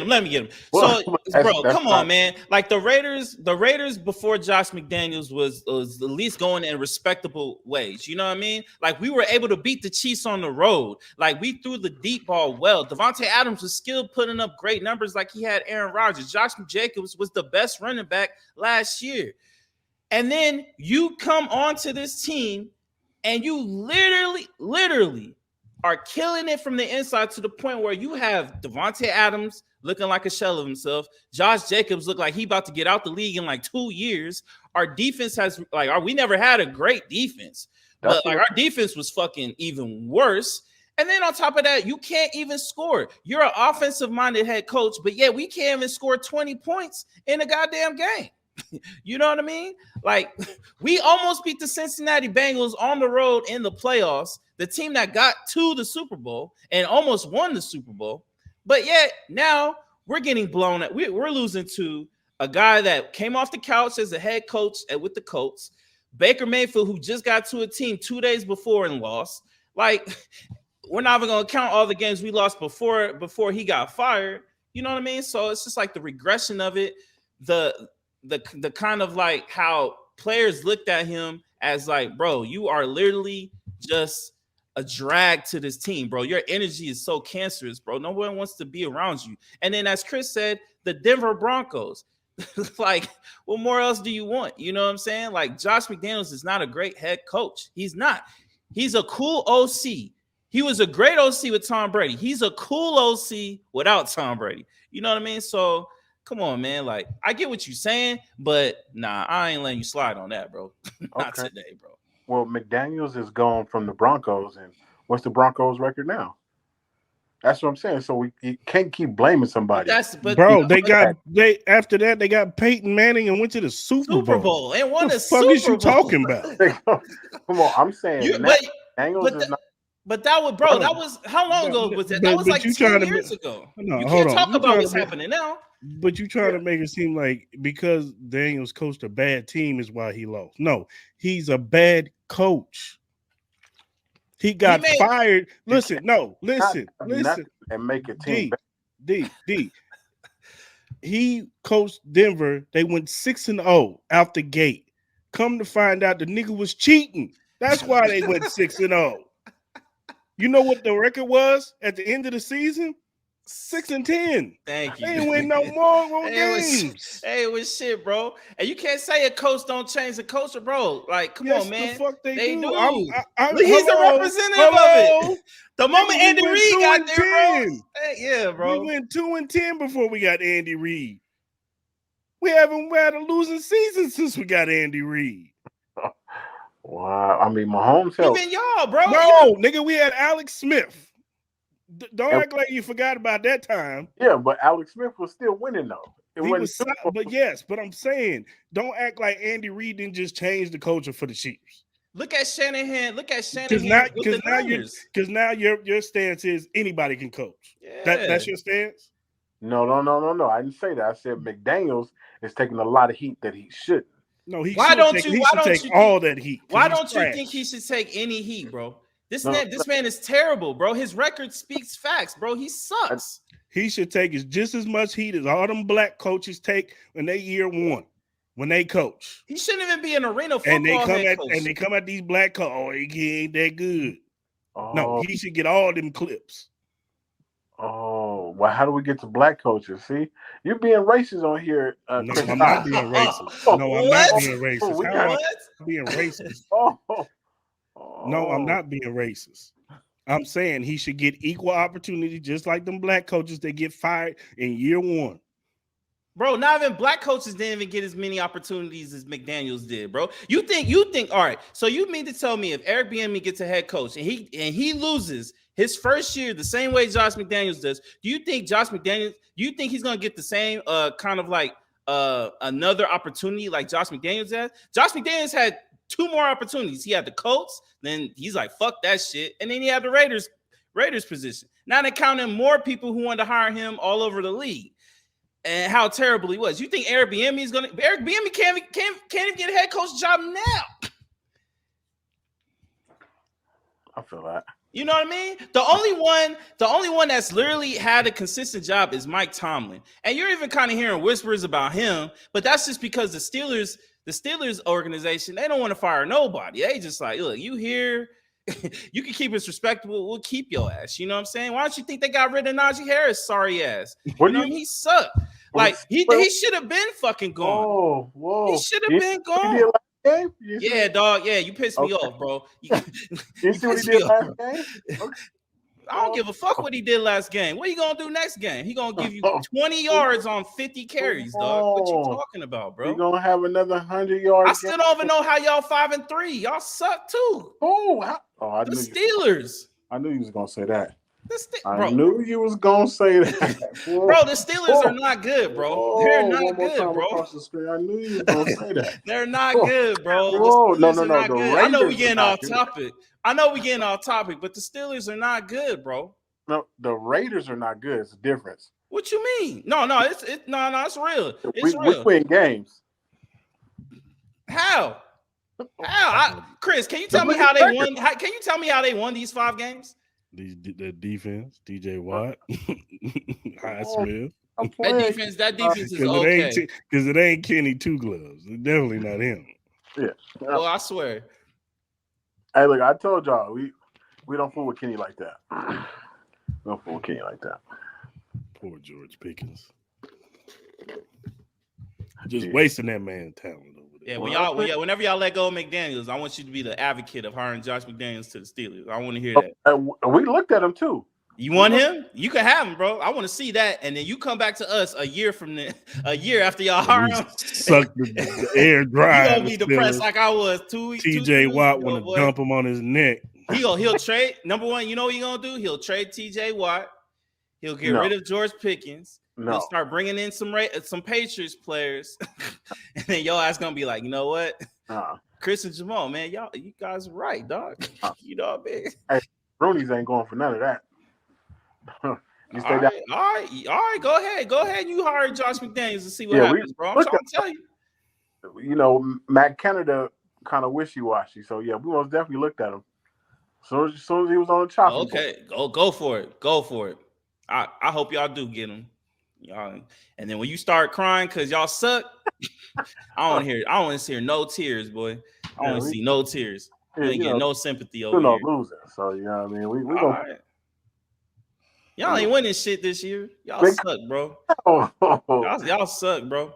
Speaker 2: Let me get him. Well, so, bro, come on, man. Like the Raiders before Josh McDaniels was at least going in respectable ways. You know what I mean? Like we were able to beat the Chiefs on the road. Like we threw the deep ball well. Devontae Adams was still putting up great numbers like he had Aaron Rodgers. Josh Jacobs was the best running back last year. And then you come onto this team and you literally are killing it from the inside to the point where you have Devontae Adams looking like a shell of himself. Josh Jacobs look like he about to get out the league in like 2 years. Our defense has we never had a great defense, but like our defense was fucking even worse. And then on top of that, you can't even score. You're an offensive-minded head coach, but yet we can't even score 20 points in a goddamn game. You know what I mean? Like we almost beat the Cincinnati Bengals on the road in the playoffs, the team that got to the Super Bowl and almost won the Super Bowl. But yet now we're getting blown at. We're losing to a guy that came off the couch as a head coach with the Colts, Baker Mayfield, who just got to a team 2 days before and lost. Like we're not even going to count all the games we lost before he got fired. You know what I mean? So it's just like the regression of it. The kind of like how players looked at him as like, bro, you are literally just a drag to this team, bro. Your energy is so cancerous, bro. No one wants to be around you. And then as Cris said, the Denver Broncos, like what more else do you want? You know what I'm saying? Like Josh McDaniels is not a great head coach. He's not. He's a cool OC. He was a great OC with Tom Brady. He's a cool OC without Tom Brady. You know what I mean? So come on, man. Like, I get what you're saying, but nah, I ain't letting you slide on that, bro. Not today, bro.
Speaker 3: Well, McDaniels is gone from the Broncos, and what's the Broncos' record now? That's what I'm saying. So you can't keep blaming somebody.
Speaker 1: After that they got Peyton Manning and went to the Super Bowl
Speaker 2: and won the
Speaker 1: Super Bowl. What the fuck is you talking about?
Speaker 3: Come on, I'm saying McDaniels is not.
Speaker 2: But that was, bro, that was how long ago was that? That was like 2 years ago.
Speaker 1: No,
Speaker 2: you can't talk about what's happening now.
Speaker 1: But you trying to make it seem like because Daniels coached a bad team is why he lost. No, he's a bad coach. He got fired. Listen.
Speaker 3: And make a team.
Speaker 1: D. He coached Denver. They went 6-0 out the gate. Come to find out the nigga was cheating. That's why they went 6-0. You know what the record was at the end of the season? 6-10.
Speaker 2: Thank you.
Speaker 1: They ain't win no more games.
Speaker 2: It was shit, bro. And you can't say a coach don't change the culture, bro. Like, come on, man.
Speaker 1: The fuck they do.
Speaker 2: He's the representative of it. The moment Andy Reid got there, bro. Yeah, bro.
Speaker 1: We went 2-10 before we got Andy Reid. We haven't had a losing season since we got Andy Reid.
Speaker 3: Wow. I mean, Mahomes helped.
Speaker 2: Even y'all, bro.
Speaker 1: No, nigga, we had Alex Smith. Don't act like you forgot about that time.
Speaker 3: Yeah, but Alex Smith was still winning, though.
Speaker 1: But I'm saying, don't act like Andy Reid didn't just change the culture for the Chiefs.
Speaker 2: Look at Shanahan. Because
Speaker 1: now your stance is anybody can coach. Yeah. That's your stance?
Speaker 3: No. I didn't say that. I said McDaniels is taking a lot of heat that he shouldn't.
Speaker 1: No, he should take all that heat.
Speaker 2: Why don't you think he should take any heat, bro? This
Speaker 3: No,
Speaker 2: man is terrible, bro. His record speaks facts, bro. He sucks.
Speaker 1: He should take just as much heat as all them black coaches take when they year one, when they coach.
Speaker 2: He shouldn't even be an arena
Speaker 1: And they
Speaker 2: football
Speaker 1: come
Speaker 2: head
Speaker 1: at
Speaker 2: coach.
Speaker 1: these black coaches. Oh, he ain't that good. No,
Speaker 3: oh,
Speaker 1: he should get all them clips.
Speaker 3: oh, well, how do we get to black coaches? See, you're being racist on here,
Speaker 1: No,
Speaker 3: Chris.
Speaker 1: I'm not being racist. No, I'm not
Speaker 2: What?
Speaker 1: being racist.
Speaker 3: We
Speaker 1: How
Speaker 3: got-
Speaker 1: am I being racist?
Speaker 3: Oh,
Speaker 1: No, I'm not being racist. I'm saying he should get equal opportunity, just like them black coaches that get fired in year one.
Speaker 2: Bro, not even black coaches didn't even get as many opportunities as McDaniels did, bro. You think, all right. So you mean to tell me if Eric Bieniemy gets a head coach and he loses his first year the same way Josh McDaniels does, do you think he's gonna get the same kind of like another opportunity like Josh McDaniels had? Josh McDaniels had 2 more opportunities. He had the Colts, then he's like, fuck that shit. And then he had the Raiders position. Now they're counting more people who wanted to hire him all over the league. And how terrible he was. You think Eric Bieniemy can't even get a head coach job now?
Speaker 3: I feel that.
Speaker 2: You know what I mean? The only one that's literally had a consistent job is Mike Tomlin. And you're even kind of hearing whispers about him, but that's just because the Steelers organization, they don't want to fire nobody. They just like, look, you here, you can keep us respectable. We'll keep your ass. You know what I'm saying? Why don't you think they got rid of Najee Harris? Sorry ass.
Speaker 3: What
Speaker 2: You
Speaker 3: do
Speaker 2: know
Speaker 3: you-
Speaker 2: what I mean? He sucked. Like he should have been fucking gone.
Speaker 3: Whoa.
Speaker 2: He should have been
Speaker 3: What he did
Speaker 2: gone.
Speaker 3: last game? You see-
Speaker 2: Yeah, dog. Yeah, you pissed me
Speaker 3: Okay.
Speaker 2: off, bro.
Speaker 3: You see what he
Speaker 2: pissed
Speaker 3: did
Speaker 2: me
Speaker 3: last
Speaker 2: off.
Speaker 3: game? Okay.
Speaker 2: I don't give a fuck what he did last game. What are you gonna do next game? He gonna give you 20 yards on 50 carries, dog. What you talking about, bro?
Speaker 3: We're gonna have another 100 yards.
Speaker 2: I still don't even know how y'all 5-3. Y'all suck too.
Speaker 3: I
Speaker 2: The
Speaker 3: knew
Speaker 2: Steelers.
Speaker 3: I knew you was gonna say that. I
Speaker 2: Bro,
Speaker 3: knew you was gonna say that.
Speaker 2: bro, the Steelers are not good, bro. They're
Speaker 3: One
Speaker 2: not
Speaker 3: more
Speaker 2: good,
Speaker 3: time
Speaker 2: bro.
Speaker 3: across the screen. I knew you was gonna say that.
Speaker 2: They're not good, bro.
Speaker 3: Whoa.
Speaker 2: The
Speaker 3: No,
Speaker 2: Steelers are not
Speaker 3: the
Speaker 2: good. I know we
Speaker 3: Raiders are
Speaker 2: getting
Speaker 3: not
Speaker 2: off
Speaker 3: good.
Speaker 2: topic. I know we getting off topic, but the Steelers are not good, bro.
Speaker 3: No, the Raiders are not good. It's a difference.
Speaker 2: What you mean? No, it's real. It's
Speaker 3: we
Speaker 2: real.
Speaker 3: win games.
Speaker 2: How? Chris, can you tell me how they won? Can you tell me how they won these 5 games?
Speaker 1: The defense, DJ Watt, Highsmith.
Speaker 2: That defense is okay.
Speaker 1: Because it ain't Kenny Two Gloves. It's definitely not him.
Speaker 3: Yeah.
Speaker 2: Well, I swear.
Speaker 3: Hey, look, I told y'all we don't fool with Kenny like that. We don't fool with Kenny like that.
Speaker 1: Poor George Pickens. Just wasting that man's talent over there.
Speaker 2: Yeah, whenever y'all let go of McDaniels, I want you to be the advocate of hiring Josh McDaniels to the Steelers. I want to hear that.
Speaker 3: We looked at him too.
Speaker 2: You want him? You can have him, bro. I want to see that, and then you come back to us a year after y'all hire him.
Speaker 1: Suck the air dry.
Speaker 2: You gonna be depressed like I was 2 weeks.
Speaker 1: TJ Watt want to dump him on his neck.
Speaker 2: He'll trade. Number one, you know what he's gonna do? He'll trade TJ Watt. He'll get rid of George Pickens. He'll start bringing in some Patriots players, and then your ass gonna be like, you know what? Cris and Jamal, man, you guys are right, dog. You know what I mean?
Speaker 3: Hey, Rooney's ain't going for none of that.
Speaker 2: You stay down. All right. Go ahead. You hire Josh McDaniels and see what happens, bro. I'm trying to tell you.
Speaker 3: You know, Matt Canada kind of wishy-washy. So yeah, we most definitely looked at him. So as soon as he was on the chopping
Speaker 2: board. Go for it. Go for it. I hope y'all do get him. Y'all, and then when you start crying because y'all suck, I don't want to hear no tears, boy. I want to see no tears. You ain't getting no sympathy over here.
Speaker 3: Losing. So you know what I mean? We
Speaker 2: all right. Y'all ain't winning shit this year. Y'all suck, bro. Y'all suck, bro.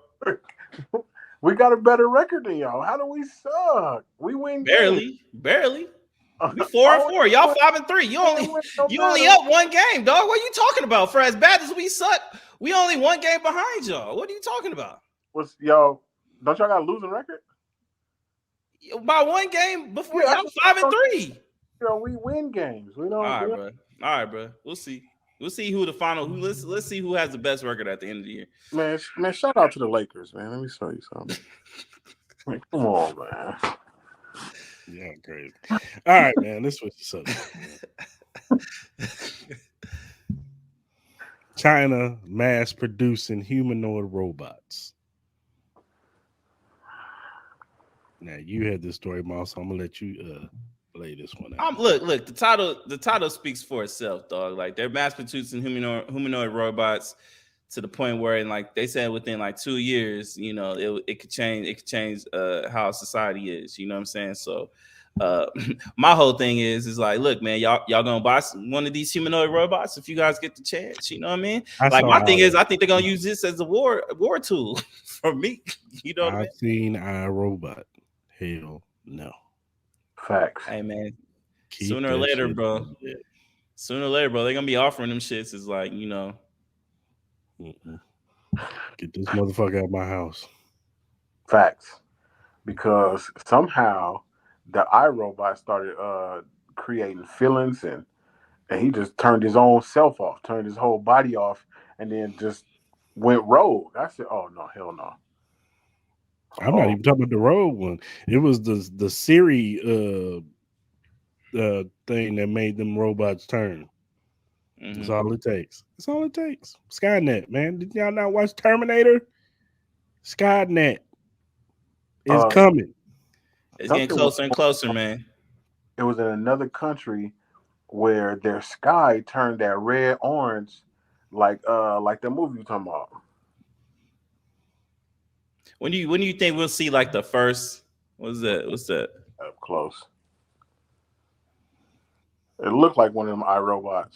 Speaker 3: We got a better record than y'all. How do we suck? We win
Speaker 2: barely. We 4-4. Y'all 5-3. You only up 1 game, dog. What are you talking about? For as bad as we suck, we only 1 game behind y'all. What are you talking about?
Speaker 3: Don't y'all got a losing record?
Speaker 2: By 1 game before y'all 5-3.
Speaker 3: We win games. We don't.
Speaker 2: All right, bro. We'll see. We'll see who the final. Let's see who has the best record at the end of the year.
Speaker 3: Man, shout out to the Lakers, man. Let me show you something. Come on, man.
Speaker 1: Yeah, crazy. All right, man. Let's switch the subject. China mass producing humanoid robots. Now you had this story, Moss. So I'm gonna let you lay this one out.
Speaker 2: Look. The title speaks for itself, dog. Like they're mass producing humanoid robots to the point where, like they said, within like 2 years, it could change. It could change how society is. You know what I'm saying? So, my whole thing is like, look, man, y'all gonna buy one of these humanoid robots if you guys get the chance. You know what I mean?
Speaker 1: I
Speaker 2: Like
Speaker 1: saw
Speaker 2: my thing
Speaker 1: our-
Speaker 2: is, I think they're gonna use this as a war tool for me. You know what I mean?
Speaker 1: I've seen iRobot. Hell no.
Speaker 3: Facts.
Speaker 2: Hey, man.
Speaker 1: Keep
Speaker 2: Sooner or
Speaker 1: that
Speaker 2: later,
Speaker 1: shit
Speaker 2: bro.
Speaker 1: over there.
Speaker 2: Sooner or later, bro, they're gonna be offering them shits. Is like,
Speaker 1: Mm-mm. Get this motherfucker out of my house.
Speaker 3: Facts. Because somehow the iRobot started creating feelings and he just turned his own self off, turned his whole body off, and then just went rogue. I said, "Oh no, hell no!"
Speaker 1: I'm not even talking about the road one. It was the Siri thing that made them robots turn. That's all it takes. That's all it takes. Skynet, man. Did y'all not watch Terminator? Skynet is coming.
Speaker 2: It's getting closer and closer, man.
Speaker 3: It was in another country where their sky turned that red orange, like the movie you talking about.
Speaker 2: When do you think we'll see like the first? What's that?
Speaker 3: Up close. It looked like one of them iRobots.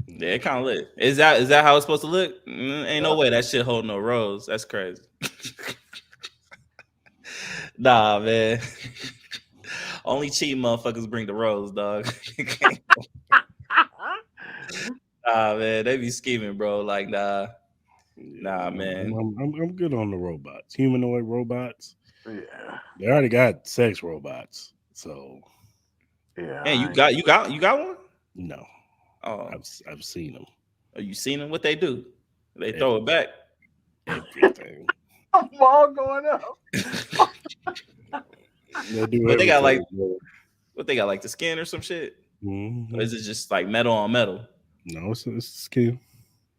Speaker 2: Yeah, it kind of lit. Is that how it's supposed to look? Ain't no way that shit hold no rose. That's crazy. Nah, man. Only cheap motherfuckers bring the rose, dog. Nah, man, they be scheming, bro. Like, nah, man.
Speaker 1: I'm good on the robots. Humanoid robots.
Speaker 3: Yeah.
Speaker 1: They already got sex robots. So
Speaker 3: yeah.
Speaker 2: And you got one?
Speaker 1: No.
Speaker 2: Oh,
Speaker 1: I've seen them.
Speaker 2: Are you seen them? What they do? They throw it back.
Speaker 1: Everything.
Speaker 3: I'm all going up.
Speaker 1: They do
Speaker 2: But they got like
Speaker 1: everything, bro.
Speaker 2: what they got like the skin or some shit?
Speaker 1: Mhm.
Speaker 2: Or is it just like metal on metal?
Speaker 1: No, it's the skill.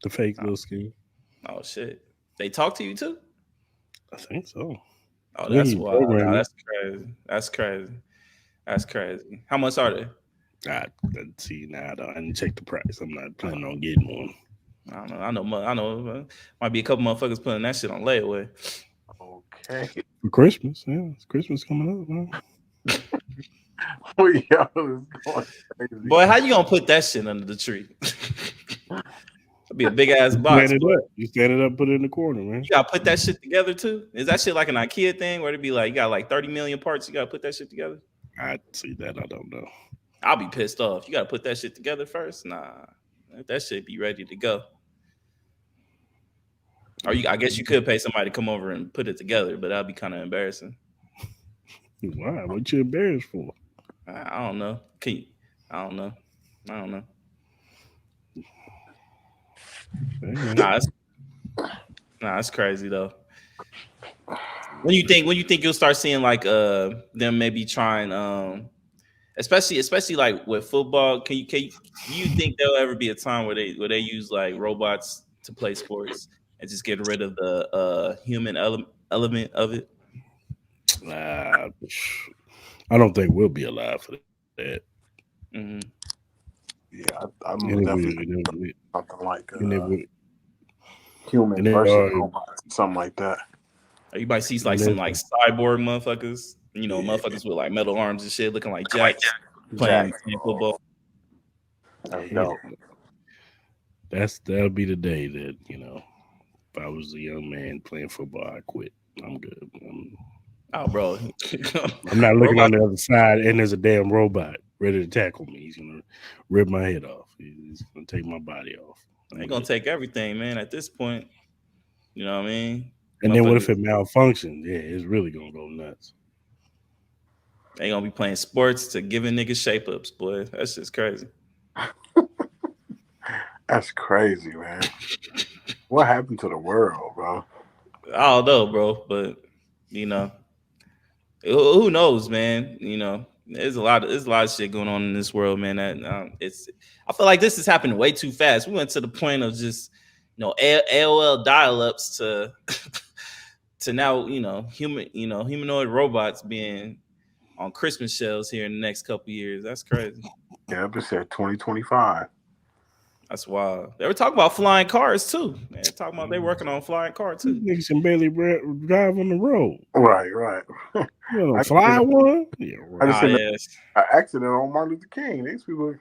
Speaker 1: The fake little skill.
Speaker 2: Oh shit. They talk to you too?
Speaker 1: I think so.
Speaker 2: Oh,
Speaker 1: When
Speaker 2: that's
Speaker 1: you
Speaker 2: wild.
Speaker 1: program
Speaker 2: Nah,
Speaker 1: it.
Speaker 2: that's crazy. That's crazy. That's crazy. How much are they?
Speaker 1: I see now. I didn't check the price. I'm not planning on getting one.
Speaker 2: I don't know. I know. Might be a couple motherfuckers putting that shit on layaway.
Speaker 3: Okay.
Speaker 1: For Christmas, yeah, it's Christmas coming up, man.
Speaker 3: Yo, it's going crazy.
Speaker 2: Boy, how you gonna put that shit under the tree? It'll be a big ass box.
Speaker 1: Stand it
Speaker 2: Boy.
Speaker 1: up. You stand it up, put it in the corner, man.
Speaker 2: You gotta put that shit together too. Is that shit like an IKEA thing where it'd be like you got like 30 million parts? You gotta put that shit together.
Speaker 1: I see that. I don't know.
Speaker 2: I'll be pissed off. You gotta put that shit together first. Nah, let that shit be ready to go. Or I guess you could pay somebody to come over and put it together, but that'd be kind of embarrassing.
Speaker 1: Why? What you embarrassed for?
Speaker 2: I don't know. I don't know.
Speaker 1: Hey,
Speaker 2: Nah, it's crazy though. When you think you'll start seeing like them maybe trying especially like with football, do you think there'll ever be a time where they use like robots to play sports and just get rid of the human element of it?
Speaker 1: I don't think we'll be alive for that.
Speaker 2: Mm-hmm.
Speaker 3: Yeah, I'm
Speaker 1: And
Speaker 3: definitely something like
Speaker 1: human
Speaker 3: human versus robots, something like that.
Speaker 2: Or you might see like some like cyborg motherfuckers, motherfuckers with like metal arms and shit, looking like jacks playing football.
Speaker 3: That's dope.
Speaker 1: That'll be the day that if I was a young man playing football, I quit. I'm good.
Speaker 2: Oh, bro,
Speaker 1: I'm not looking on the other side, and there's a damn robot ready to tackle me. He's gonna rip my head off. He's gonna take my body off.
Speaker 2: They're gonna take everything, man. At this point, you know what I mean.
Speaker 1: And then what if it malfunctions? Yeah, it's really gonna go nuts.
Speaker 2: They gonna be playing sports to giving niggas shape ups, boy. That's just crazy.
Speaker 3: That's crazy, man. What happened to the world, bro?
Speaker 2: I don't know, bro, but who knows, man? There's a lot of shit going on in this world, man. That I feel like this is happening way too fast. We went to the point of just AOL dial-ups to to now humanoid robots being on Christmas shelves here in the next couple years. That's crazy.
Speaker 3: Yeah, it said 2025.
Speaker 2: That's wild. They were talking about flying cars too. Man, talking about they working on flying car
Speaker 1: These
Speaker 2: too.
Speaker 1: niggas can barely drive on the road.
Speaker 3: Right.
Speaker 1: You know,
Speaker 3: I
Speaker 1: fly
Speaker 3: just,
Speaker 1: one? Yeah,
Speaker 3: I
Speaker 1: right.
Speaker 3: just
Speaker 2: Nah,
Speaker 3: seen
Speaker 2: yes.
Speaker 3: an accident on Martin Luther King. These people,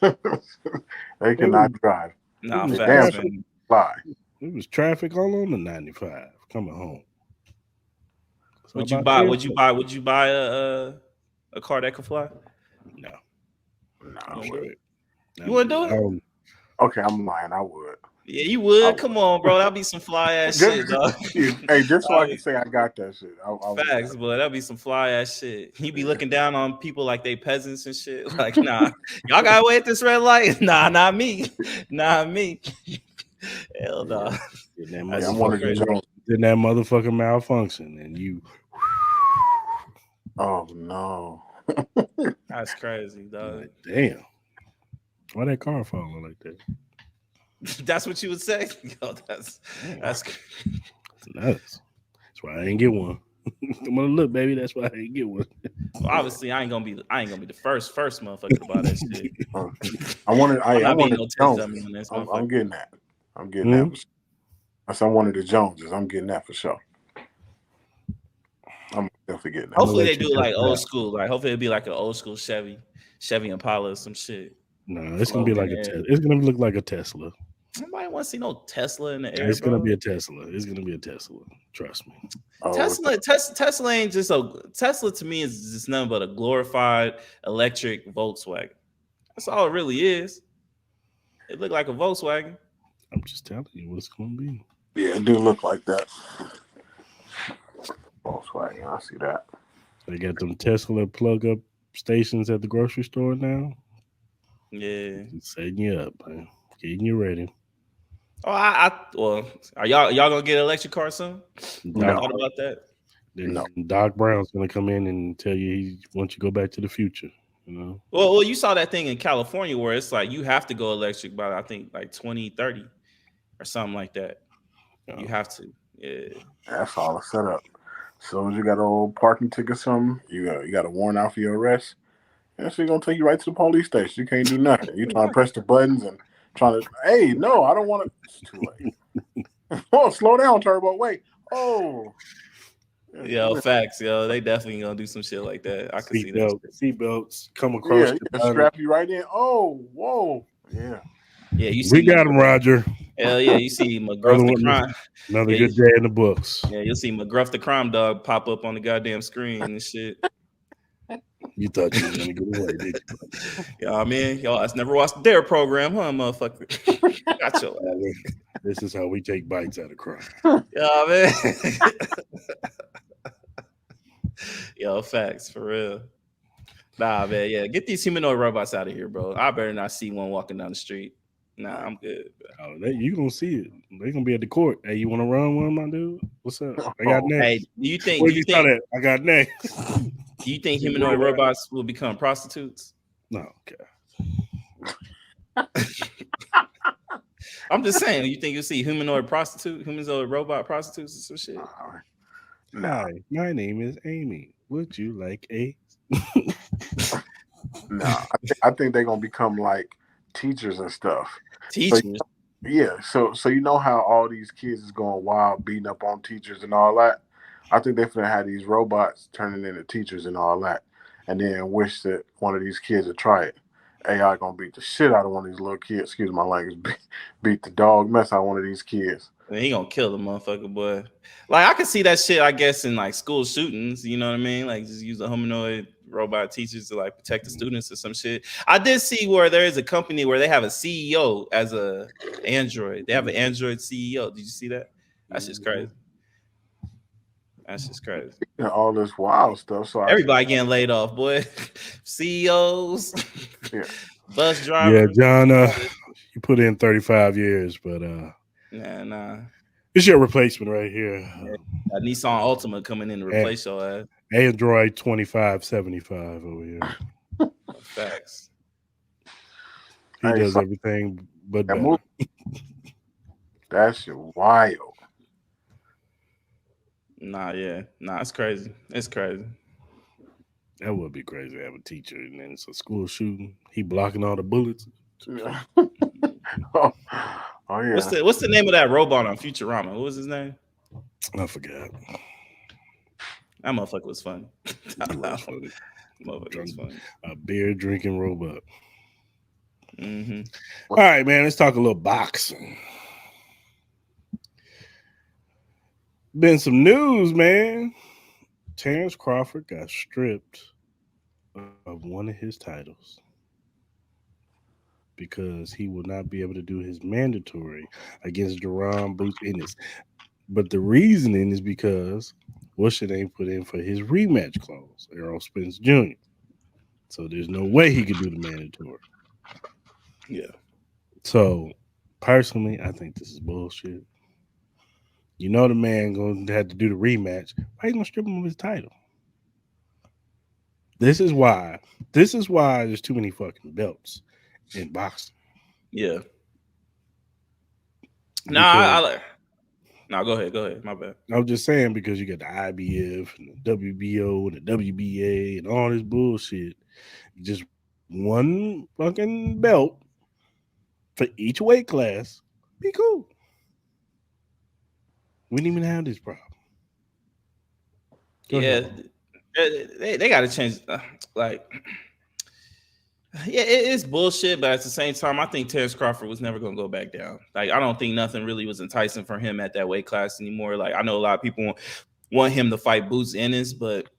Speaker 3: they
Speaker 1: It
Speaker 3: cannot
Speaker 1: was,
Speaker 3: drive.
Speaker 1: it
Speaker 2: Nah,
Speaker 1: was
Speaker 3: They
Speaker 2: facts,
Speaker 3: damn
Speaker 1: traffic.
Speaker 3: sure
Speaker 2: man.
Speaker 3: fly.
Speaker 1: It was traffic all on the 95 coming home. So
Speaker 2: Would you
Speaker 1: about
Speaker 2: buy?
Speaker 1: 10
Speaker 2: Would you buy? Would you buy a car that could fly?
Speaker 1: No,
Speaker 3: No,
Speaker 2: You
Speaker 3: I
Speaker 2: wouldn't do
Speaker 3: wouldn't.
Speaker 2: it. You
Speaker 1: I'm
Speaker 2: wouldn't
Speaker 1: good.
Speaker 2: do it?
Speaker 3: Okay, I'm lying. I would.
Speaker 2: Yeah, you
Speaker 3: I
Speaker 2: would.
Speaker 3: would.
Speaker 2: Come on, bro. That'd be some fly ass shit, dog.
Speaker 3: Hey, just so I can
Speaker 2: That'd
Speaker 3: say I got that shit. I
Speaker 2: be
Speaker 3: would.
Speaker 2: facts, but that'd be some fly ass shit. You be
Speaker 3: Yeah.
Speaker 2: looking down on people like they peasants and shit. Like, nah, y'all gotta wait at this red light. Nah, not me. Not me. Hell no.
Speaker 3: Yeah,
Speaker 1: Then that
Speaker 2: That
Speaker 3: yeah, I'm
Speaker 2: shit
Speaker 3: one of the
Speaker 2: crazy.
Speaker 3: Jones.
Speaker 1: then that motherfucker malfunction, and you
Speaker 3: Oh no.
Speaker 2: That's crazy, dog.
Speaker 1: like, damn, why that car falling like that?
Speaker 2: That's what you would say. Yo, that's
Speaker 1: Damn,
Speaker 2: that's
Speaker 1: it's nuts. That's why I ain't get one. I'm gonna look, baby. That's why I ain't get one.
Speaker 2: obviously I ain't gonna be the first motherfucker to buy that shit.
Speaker 3: Uh, I wanted.
Speaker 2: I'm
Speaker 3: I
Speaker 2: not being
Speaker 3: wanted
Speaker 2: no
Speaker 3: the
Speaker 2: test dummy
Speaker 3: Joneses.
Speaker 2: on this
Speaker 3: I'm
Speaker 2: motherfucker.
Speaker 3: getting that. I'm getting
Speaker 1: Hmm?
Speaker 3: that. I said I wanted the Joneses. I'm getting that for sure. I'm definitely getting that.
Speaker 1: I'm gonna
Speaker 2: Hopefully they
Speaker 1: let you
Speaker 2: do it
Speaker 1: test
Speaker 2: like
Speaker 1: it
Speaker 2: old
Speaker 1: out.
Speaker 2: school. Like hopefully it'd be like an old school Chevy Impala or some shit.
Speaker 1: No, it's gonna be
Speaker 2: Floating
Speaker 1: like
Speaker 2: in
Speaker 1: a
Speaker 2: the air.
Speaker 1: Tesla. It's gonna look like a Tesla.
Speaker 2: Nobody want to see no Tesla in the air,
Speaker 1: It's gonna
Speaker 2: bro.
Speaker 1: be a Tesla. It's gonna be a Tesla. Trust me.
Speaker 3: Oh,
Speaker 2: Tesla ain't just a Tesla to me is just nothing but a glorified electric Volkswagen. That's all it really is. It looked like a Volkswagen.
Speaker 1: I'm just telling you what it's gonna be.
Speaker 3: yeah, it do look like that. Volkswagen, I see that.
Speaker 1: They got them Tesla plug up stations at the grocery store now.
Speaker 2: Yeah.
Speaker 1: Just setting you up, man. Getting you ready.
Speaker 2: Oh, well, are y'all gonna get an electric car soon? Y'all
Speaker 3: No,
Speaker 1: Doc,
Speaker 2: thought about that?
Speaker 3: no.
Speaker 1: then Doc Brown's gonna come in and tell you he wants you to go back to the future. You know.
Speaker 2: Well, you saw that thing in California where it's like you have to go electric by I think like 2030 or something like that. You have to. Yeah.
Speaker 3: That's all it's set up. So as you got an old parking ticket, something you got a warrant out for your arrest. That's gonna take you right to the police station. You can't do nothing. You trying to press the buttons and trying to. Hey, no, I don't want to. It's too late. Oh, slow down, Turbo. Wait. Oh.
Speaker 2: Yo, facts, yo. They definitely gonna do some shit like that. I could see that shit.
Speaker 1: Seatbelts come across
Speaker 3: Yeah,
Speaker 1: the
Speaker 3: yeah,
Speaker 1: bottom.
Speaker 3: strap you right in. Oh, whoa. Yeah.
Speaker 2: Yeah, you see
Speaker 1: We got him, Roger.
Speaker 2: Hell yeah, you see
Speaker 1: Another
Speaker 2: McGruff the
Speaker 1: one,
Speaker 2: crime.
Speaker 1: another
Speaker 2: Yeah,
Speaker 1: good day in the books.
Speaker 2: Yeah, you'll see McGruff the crime dog pop up on the goddamn screen and shit.
Speaker 1: You thought you was gonna get away, did you?
Speaker 2: Yeah, I mean, y'all I never watched the Dare program, huh, motherfucker? Got your ass.
Speaker 1: This is how we take bites out of crime.
Speaker 2: Yeah, man. Yo, facts for real. Nah, man, yeah. Get these humanoid robots out of here, bro. I better not see one walking down the street. Nah, I'm good. Bro.
Speaker 1: Oh, you gonna see it. They gonna be at the court. Hey, you want to run one, my dude? What's up? I got next.
Speaker 2: Hey, do you think
Speaker 1: Where you saw that? I got next.
Speaker 2: humanoid robots will become prostitutes?
Speaker 1: No, okay.
Speaker 2: I'm just saying, you think you'll see humanoid robot prostitutes or some shit?
Speaker 3: No.
Speaker 1: Hi, my name is Amy. Would you like a?
Speaker 3: No, I think they're gonna become like teachers and stuff.
Speaker 2: Teachers.
Speaker 3: So you know how all these kids is going wild, beating up on teachers and all that. I think they're gonna have these robots turning into teachers and all that, and then wish that one of these kids would try it. AI gonna beat the shit out of one of these little kids. Excuse my language. Beat the dog mess out of one of these kids.
Speaker 2: Man, he gonna kill the motherfucker, boy. Like I could see that shit, I guess, in like school shootings. You know what I mean? Like just use a humanoid robot teachers to like protect the students or some shit. I did see where there is a company where they have a CEO as a Android. They have an Android CEO. Did you see that? That's just crazy. That's just crazy.
Speaker 3: You know, all this wild stuff. So
Speaker 2: Everybody getting laid off, boy. CEOs,
Speaker 3: Yeah.
Speaker 2: bus
Speaker 1: Yeah,
Speaker 2: drivers.
Speaker 1: John. You put in 35 years, but
Speaker 2: Nah.
Speaker 1: it's your replacement right here.
Speaker 2: A Nissan Altima coming in to replace your ass.
Speaker 1: Android 2575 over here.
Speaker 2: Facts.
Speaker 1: He
Speaker 3: Hey,
Speaker 1: does
Speaker 3: so
Speaker 1: everything but
Speaker 3: that
Speaker 1: better.
Speaker 3: movie, that shit wild.
Speaker 2: Nah, it's crazy. It's crazy.
Speaker 1: That would be crazy to have a teacher and then it's a school shooting. He blocking all the bullets.
Speaker 3: Yeah. oh, oh yeah.
Speaker 2: What's the name of that robot on Futurama? What was his name?
Speaker 1: I forgot.
Speaker 2: That motherfucker was funny.
Speaker 1: It was funny.
Speaker 2: Motherfucker was funny.
Speaker 1: A beer drinking robot.
Speaker 2: Mm-hmm.
Speaker 1: All right, man. Let's talk a little boxing. Been some news, man. Terrence Crawford got stripped of one of his titles because he will not be able to do his mandatory against Jerome Boots Ennis. But the reasoning is because what's your name put in for his rematch clause, Errol Spence Jr. So there's no way he could do the mandatory.
Speaker 2: Yeah.
Speaker 1: So personally, I think this is bullshit. You know the man going to have to do the rematch. Why you gonna strip him of his title? This is why there's too many fucking belts in boxing.
Speaker 2: Yeah.
Speaker 1: Because
Speaker 2: No, go ahead. My bad.
Speaker 1: I was just saying because you got the IBF and the WBO and the WBA and all this bullshit. Just one fucking belt for each weight class. Be cool. We didn't even have this problem. Go ahead.
Speaker 2: They got to change. Like, yeah, it's bullshit, but at the same time, I think Terrence Crawford was never going to go back down. Like, I don't think nothing really was enticing for him at that weight class anymore. Like, I know a lot of people want him to fight Boots Ennis, but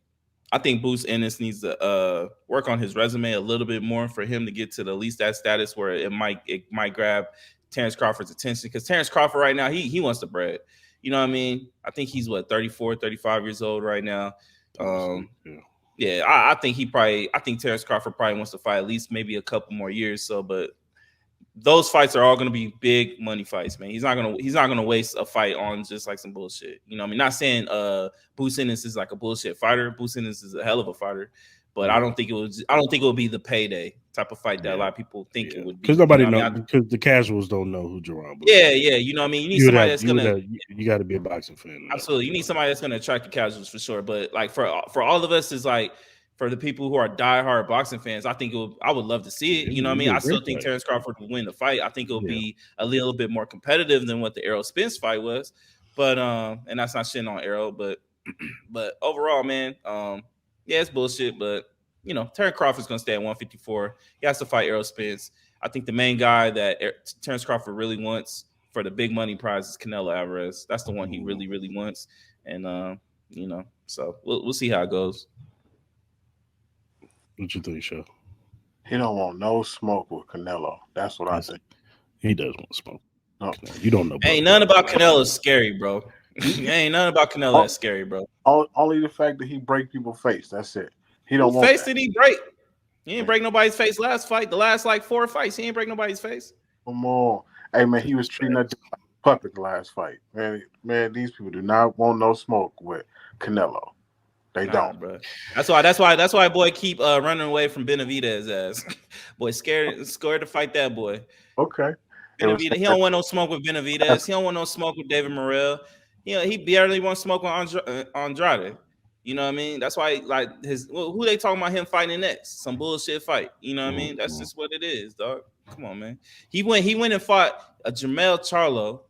Speaker 2: I think Boots Ennis needs to work on his resume a little bit more for him to get to at least that status where it might grab Terrence Crawford's attention. Because Terrence Crawford right now, he wants the bread. You know what I mean? I think he's 34, 35 years old right now. Yeah, I think Terrence Crawford probably wants to fight at least maybe a couple more years. So, but those fights are all going to be big money fights, man. He's not gonna waste a fight on just like some bullshit. You know what I mean? Not saying Boots Ennis is like a bullshit fighter. Boots Ennis is a hell of a fighter, but I don't think it will be the payday type of fight that a lot of people think it would be.
Speaker 1: Because nobody knows, because the casuals don't know who Jerome Boots
Speaker 2: is. Yeah. You know what I mean? You need somebody that's gonna.
Speaker 1: You got to be a boxing fan.
Speaker 2: Absolutely, you need somebody that's gonna attract the casuals for sure. But like for all of us, is like. For the people who are diehard boxing fans, I think I would love to see it. You know what I mean? I still think Terrence Crawford will win the fight. I think it'll be a little bit more competitive than what the Errol Spence fight was. But and that's not shitting on Errol, but overall, man, yeah, it's bullshit. But you know, Terrence Crawford's gonna stay at 154. He has to fight Errol Spence. I think the main guy that Terrence Crawford really wants for the big money prize is Canelo Alvarez. That's the one he really, really wants. And you know, so we'll see how it goes.
Speaker 1: What you think, Sha?
Speaker 3: He don't want no smoke with Canelo. That's what I think.
Speaker 1: He does want smoke. No, you don't know.
Speaker 2: Ain't nothing about Canelo scary, bro. Ain't nothing about Canelo that's scary, bro.
Speaker 3: Only the fact that he break people's face. That's it. He don't want.
Speaker 2: Face did he break? He didn't break nobody's face last fight. The last like 4 fights, he didn't break nobody's face.
Speaker 3: Come on, hey man, he was treating that like a puppet the last fight. Man, these people do not want no smoke with Canelo. They don't,
Speaker 2: bro. That's why boy keep running away from Benavidez ass. Boy scared to fight that boy.
Speaker 3: Okay.
Speaker 2: Benavidez, he don't want no smoke with Benavidez. He don't want no smoke with David Morrell. You know, he barely wants smoke with Andrade. You know what I mean? That's why like who they talking about him fighting next? Some bullshit fight. You know what I mean? That's just what it is, dog. Come on, man. He went and fought a Jamal Charlo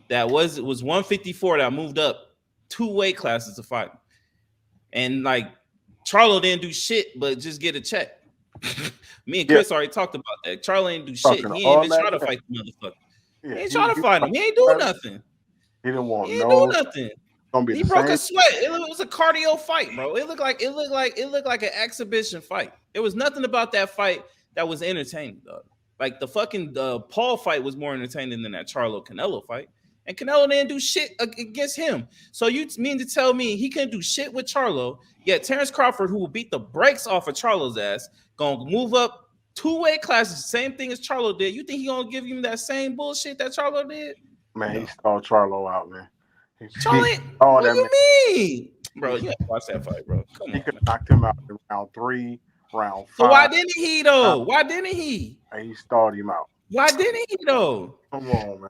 Speaker 2: that was 154 that moved up 2 weight classes to fight. And like Charlo didn't do shit but just get a check. Me and Chris already talked about that. Charlo ain't do shit. He ain't even try to fight the motherfucker.
Speaker 3: Yeah,
Speaker 2: he ain't trying to fight him. He ain't doing nothing.
Speaker 3: He didn't want
Speaker 2: do nothing.
Speaker 3: He
Speaker 2: broke a sweat. It was a cardio fight, bro. It looked like an exhibition fight. There was nothing about that fight that was entertaining, dog. Like the fucking Paul fight was more entertaining than that Charlo Canelo fight. And Canelo didn't do shit against him. So you mean to tell me he couldn't do shit with Charlo, yet Terrence Crawford, who will beat the brakes off of Charlo's ass, gonna move up 2 weight classes, same thing as Charlo did. You think he gonna give him that same bullshit that Charlo did?
Speaker 3: Man, he stalled Charlo out, man.
Speaker 2: What do you mean? Bro, you gotta watch that fight, bro. Come on.
Speaker 3: He could have knocked him out in round 3, round 5.
Speaker 2: So why didn't he, though? Why didn't he?
Speaker 3: And he stalled him out.
Speaker 2: Why didn't he, though?
Speaker 3: Come on, man.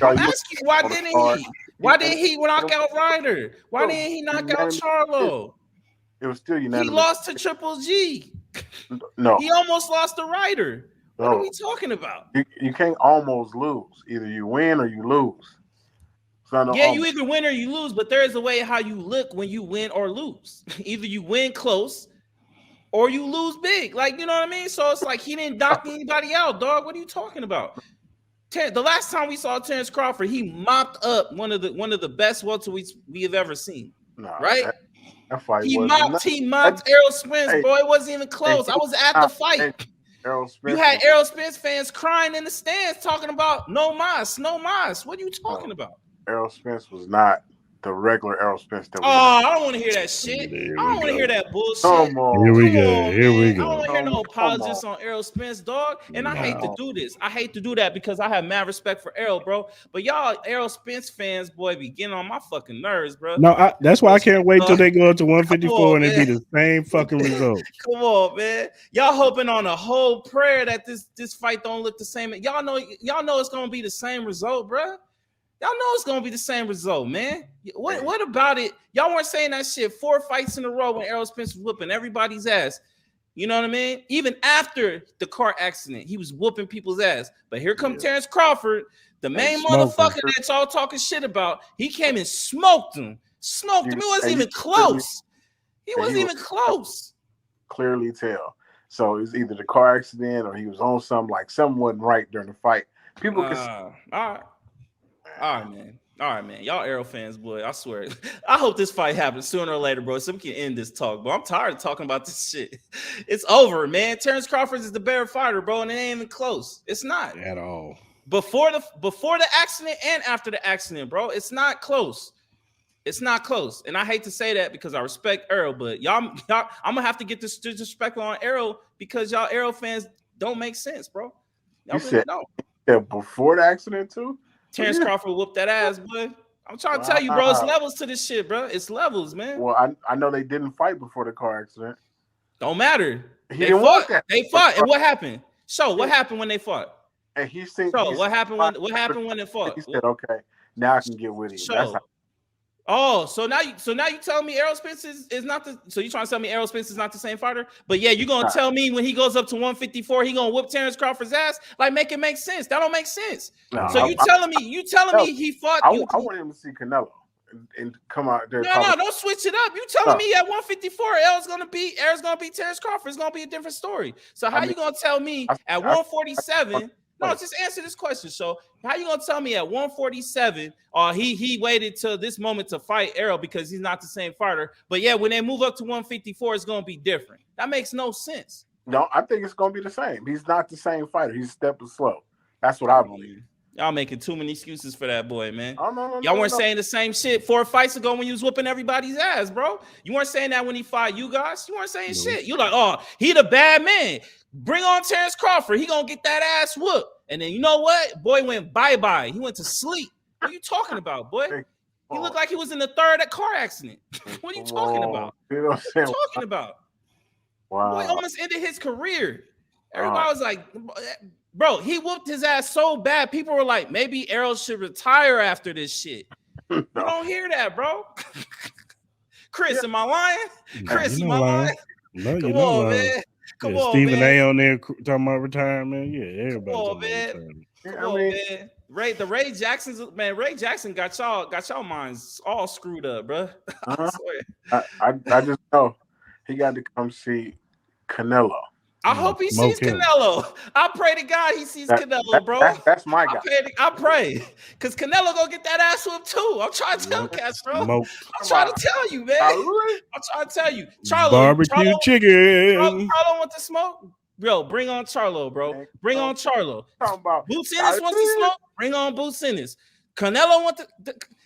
Speaker 2: I'm asking you, why didn't he? Why didn't he knock out Ryder? Why didn't he knock out Charlo?
Speaker 3: It was still
Speaker 2: He
Speaker 3: unanimous.
Speaker 2: lost to Triple G.
Speaker 3: No,
Speaker 2: He almost lost to Ryder. What are we talking about?
Speaker 3: You can't almost lose. Either you win or you lose.
Speaker 2: Yeah, you either win or you lose, but there is a way how you look when you win or lose. Either you win close or you lose big. Like, you know what I mean? So it's like he didn't knock anybody out, dog. What are you talking about? The last time we saw Terrence Crawford, he mopped up one of the best welterweights we have ever seen. Right?
Speaker 3: That fight
Speaker 2: he mopped Errol Spence, bro. It wasn't even close. I was at the fight. You had Errol Spence fans crying in the stands talking about no mas, no mas. What are you talking about?
Speaker 3: Errol Spence was not the regular Errol Spence that we
Speaker 2: I don't want to hear that shit. I don't want to hear that bullshit.
Speaker 3: Come on.
Speaker 1: Here we go. Here we
Speaker 2: I
Speaker 1: go.
Speaker 2: don't want to hear no apologies on Errol Spence, dog. And I hate to do this. I hate to do that because I have mad respect for Errol, bro. But y'all Errol Spence fans, boy, be getting on my fucking nerves, bro.
Speaker 1: No, that's why I can't wait till they go up to 154 and it be the same fucking result.
Speaker 2: Come on, man. Y'all hoping on a whole prayer that this fight don't look the same. Y'all know it's gonna be the same result, bro. Y'all know it's gonna be the same result, man. What about it? Y'all weren't saying that shit 4 fights in a row when Errol Spence was whooping everybody's ass. You know what I mean? Even after the car accident, he was whooping people's ass. But here comes Terrence Crawford, the main motherfucker that y'all talking shit about. He came and smoked him. It wasn't even close. He wasn't even close.
Speaker 3: Clearly tell. So it's either the car accident or he was on something wasn't right during the fight. People can
Speaker 2: All right, man. Y'all Arrow fans, boy. I swear. I hope this fight happens sooner or later, bro, so we can end this talk. But I'm tired of talking about this shit. It's over, man. Terrence Crawford is the better fighter, bro, and it ain't even close. It's not
Speaker 1: at all.
Speaker 2: Before the accident and after the accident, bro, it's not close. It's not close. And I hate to say that because I respect Errol, but y'all I'm gonna have to get this disrespectful on Errol because y'all Errol fans don't make sense, bro. Y'all really don't.
Speaker 3: Yeah, before the accident too.
Speaker 2: Terrence Crawford whooped that ass, boy. I'm trying to tell you, bro. It's levels to this shit, bro. It's levels, man.
Speaker 3: Well, I know they didn't fight before the car accident.
Speaker 2: Don't matter.
Speaker 3: They fought.
Speaker 2: They fought, and what happened? So what happened when they fought?
Speaker 3: And
Speaker 2: what happened when they fought?
Speaker 3: He said, "Okay, now I can get with him."
Speaker 2: So now you telling me Errol Spence is not the. So you trying to tell me Errol Spence is not the same fighter? But yeah, you gonna tell me when he goes up to 154, he gonna whoop Terrence Crawford's ass? Like, make it make sense. That don't make sense. No, so you telling me he fought?
Speaker 3: I want him to see Canelo and come out there.
Speaker 2: No, don't switch it up. You telling me at 154, Errol's gonna beat Terrence Crawford? It's gonna be a different story. So how you gonna tell me at 147? No, just answer this question. So how you gonna tell me at 147? He waited till this moment to fight Errol because he's not the same fighter. But yeah, when they move up to 154, it's gonna be different. That makes no sense.
Speaker 3: No, I think it's gonna be the same. He's not the same fighter. He's stepping slow. That's what I believe.
Speaker 2: Y'all making too many excuses for that boy, man.
Speaker 3: No,
Speaker 2: y'all weren't saying the same shit 4 fights ago when you was whooping everybody's ass, bro. You weren't saying that when he fought you guys. You weren't saying shit. You like, oh, he the bad man. Bring on Terrence Crawford. He gonna get that ass whooped. And then you know what? Boy went bye-bye. He went to sleep. What are you talking about, boy? He looked like he was in the third car accident. What are you talking about? What are you talking about?
Speaker 3: Wow.
Speaker 2: Boy almost ended his career. Everybody was like, bro, he whooped his ass so bad. People were like, maybe Errol should retire after this shit. You don't hear that, bro. Chris, am I lying? Chris, am I lying?
Speaker 1: No,
Speaker 2: come on, man. Come on,
Speaker 1: Stephen
Speaker 2: man.
Speaker 1: A on there talking about retirement. Yeah, everybody.
Speaker 2: Come on, man. Come on, man. Ray Jackson got y'all minds all screwed up, bro.
Speaker 3: I just know he got to come see Canelo.
Speaker 2: I hope he sees Canelo. I pray to God he sees Canelo, bro.
Speaker 3: That's my guy.
Speaker 2: I pray. Because Canelo gonna get that ass whooped too. I'm trying to tell Castro. I'm trying to tell you, man. I'm trying to tell you.
Speaker 1: Barbecue chicken.
Speaker 2: Charlo want to smoke? Bro, bring on Charlo, bro. Bring on Charlo. Boots Ennis wants to smoke? Bring on Boots Ennis. Canelo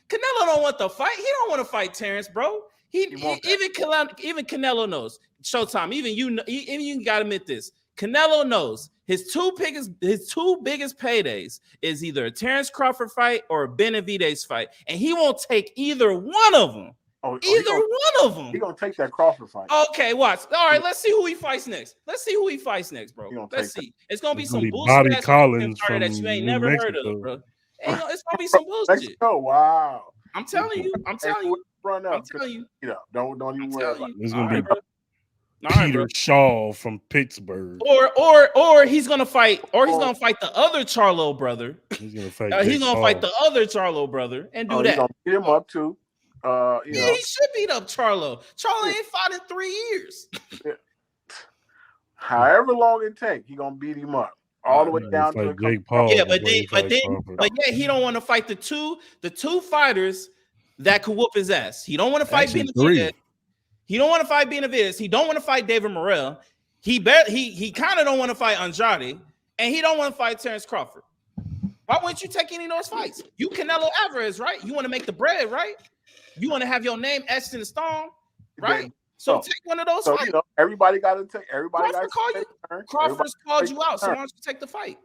Speaker 2: Canelo don't want to fight. He don't want to fight Terrence, bro. Even Canelo knows. Showtime. Even you gotta admit this. Canelo knows his two biggest paydays is either a Terrence Crawford fight or a Benavidez fight, and he won't take either one of them. One of them.
Speaker 3: He gonna take that Crawford fight.
Speaker 2: Okay, watch. All right, let's see who he fights next. Bro. Let's see. It's gonna be some bullshit
Speaker 1: that you ain't
Speaker 2: never heard of, bro. It's gonna be some bullshit.
Speaker 3: Oh wow.
Speaker 2: I'm telling you. I'm
Speaker 3: Hey,
Speaker 2: telling
Speaker 3: whoever
Speaker 2: you.
Speaker 3: run
Speaker 2: I'm
Speaker 3: up,
Speaker 2: telling you.
Speaker 3: don't even
Speaker 2: I'm
Speaker 3: worry
Speaker 2: telling
Speaker 3: about
Speaker 2: you.
Speaker 1: It's
Speaker 2: All
Speaker 1: gonna
Speaker 2: right,
Speaker 1: be
Speaker 2: bro. All right,
Speaker 1: Peter
Speaker 2: bro.
Speaker 1: Shaw from Pittsburgh.
Speaker 2: Or he's gonna fight, or
Speaker 3: it.
Speaker 2: he's gonna fight the other Charlo brother.
Speaker 1: He's gonna fight
Speaker 2: He's
Speaker 1: Jake
Speaker 2: gonna fight
Speaker 1: Paul.
Speaker 2: the other Charlo brother and do
Speaker 3: Oh, he's
Speaker 2: that.
Speaker 3: gonna beat him up too.
Speaker 2: Yeah, he should beat up Charlo. Charlo ain't fought in 3 years.
Speaker 3: however long it takes, he gonna beat him up all the way
Speaker 1: He's gonna
Speaker 3: down to a
Speaker 1: fight
Speaker 3: couple.
Speaker 1: Jake Paul
Speaker 2: Yeah,
Speaker 1: before he fight Crawford.
Speaker 2: but he don't want to fight the two fighters that could whoop his ass. He don't want to fight
Speaker 1: Actually,
Speaker 2: Benavidez.
Speaker 1: 3.
Speaker 2: He don't want to fight Benavidez. He don't want to fight David Morrell. He kind of don't want to fight Andrade, and he don't want to fight Terrence Crawford. Why wouldn't you take any of those fights? You Canelo Alvarez, right? You want to make the bread, right? You want to have your name etched in the stone, right? So take one of those fights.
Speaker 3: Everybody got to take. Everybody got
Speaker 2: Crawford
Speaker 3: to
Speaker 2: call
Speaker 3: take
Speaker 2: you.
Speaker 3: their turn.
Speaker 2: Crawford's called you out, so
Speaker 3: turn.
Speaker 2: why don't you take the fight?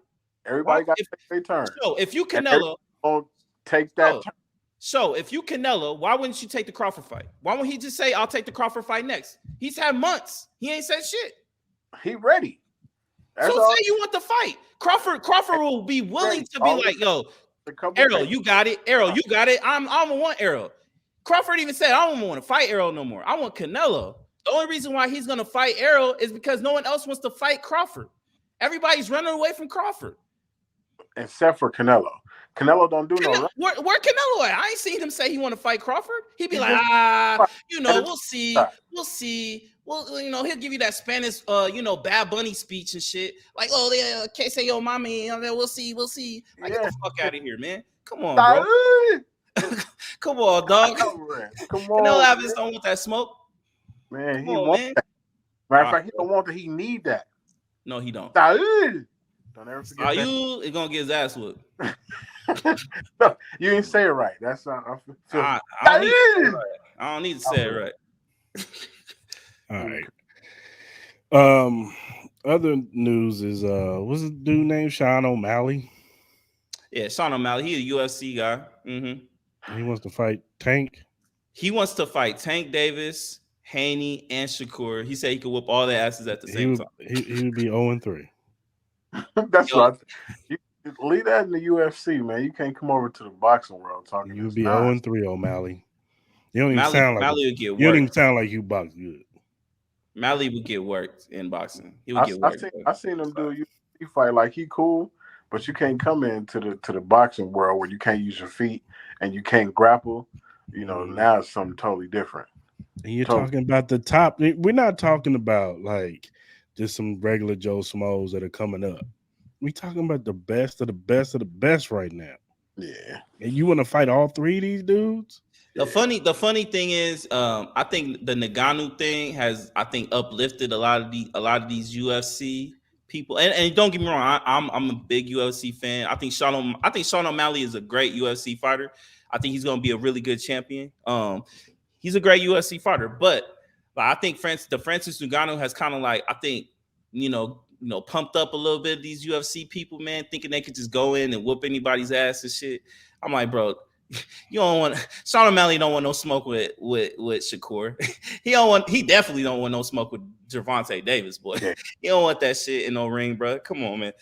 Speaker 3: Everybody got to take their turn.
Speaker 2: So if you Canelo,
Speaker 3: don't take that turn.
Speaker 2: So if you Canelo, why wouldn't you take the Crawford fight? Why wouldn't he just say, "I'll take the Crawford fight next"? He's had months. He ain't said shit.
Speaker 3: He ready.
Speaker 2: That's so say you want the fight. Crawford will be willing to be like, "Yo, Errol, you got it. Errol, you got it. I don't want Errol." Crawford even said, "I don't want to fight Errol no more. I want Canelo." The only reason why he's gonna fight Errol is because no one else wants to fight Crawford. Everybody's running away from Crawford,
Speaker 3: except for Canelo. Canelo don't do no.
Speaker 2: Where Canelo at? I ain't seen him say he want to fight Crawford. He'd be like, we'll see. Well, he'll give you that Spanish, Bad Bunny speech and shit. Like, oh, yeah, can't say yo, mommy. We'll see. Like, get the fuck out of here, man. Come on, bro. Come on, dog.
Speaker 3: Come on.
Speaker 2: Canelo Alvarez don't want that smoke.
Speaker 3: Man, he wants that. Matter of fact, he don't want that. He need that.
Speaker 2: No, he don't.
Speaker 3: Don't ever forget that.
Speaker 2: You is gonna get his ass whooped.
Speaker 3: No, you didn't say it right. That's
Speaker 2: I don't need to say it right.
Speaker 1: All right. Other news is what's the dude named Sean O'Malley?
Speaker 2: Yeah, Sean O'Malley. He a UFC guy.
Speaker 1: Mm-hmm. He wants to fight Tank.
Speaker 2: He wants to fight Tank Davis, Haney, and Shakur. He said he could whoop all their asses at the same time.
Speaker 1: He would be 0-3.
Speaker 3: That's right. Leave that in the UFC, man. You can't come over to the boxing world talking.
Speaker 1: You would be 0-3, O'Malley. You don't even sound like you box good.
Speaker 2: Malley would get worked in boxing. He would get worked.
Speaker 3: I seen him do a UFC fight. Like, he cool, but you can't come into the boxing world where you can't use your feet and you can't grapple. Now it's something totally different.
Speaker 1: And you're talking about the top. We're not talking about like just some regular Joe Schmoes that are coming up. We're talking about the best of the best of the best right now.
Speaker 3: Yeah.
Speaker 1: And you want to fight all 3 of these dudes?
Speaker 2: The funny thing is, I think the Ngannou thing has, uplifted a lot of these UFC people. And don't get me wrong, I'm a big UFC fan. I think Sean O'Malley is a great UFC fighter. I think he's going to be a really good champion. He's a great UFC fighter, but I think Francis Ngannou has kind of like, pumped up a little bit of these UFC people, man, thinking they could just go in and whoop anybody's ass and shit. I'm like, bro, you don't want Sean O'Malley don't want no smoke with Shakur. He definitely don't want no smoke with Gervonta Davis, boy.
Speaker 3: Yeah.
Speaker 2: You don't want that shit in no ring, bro. Come on, man.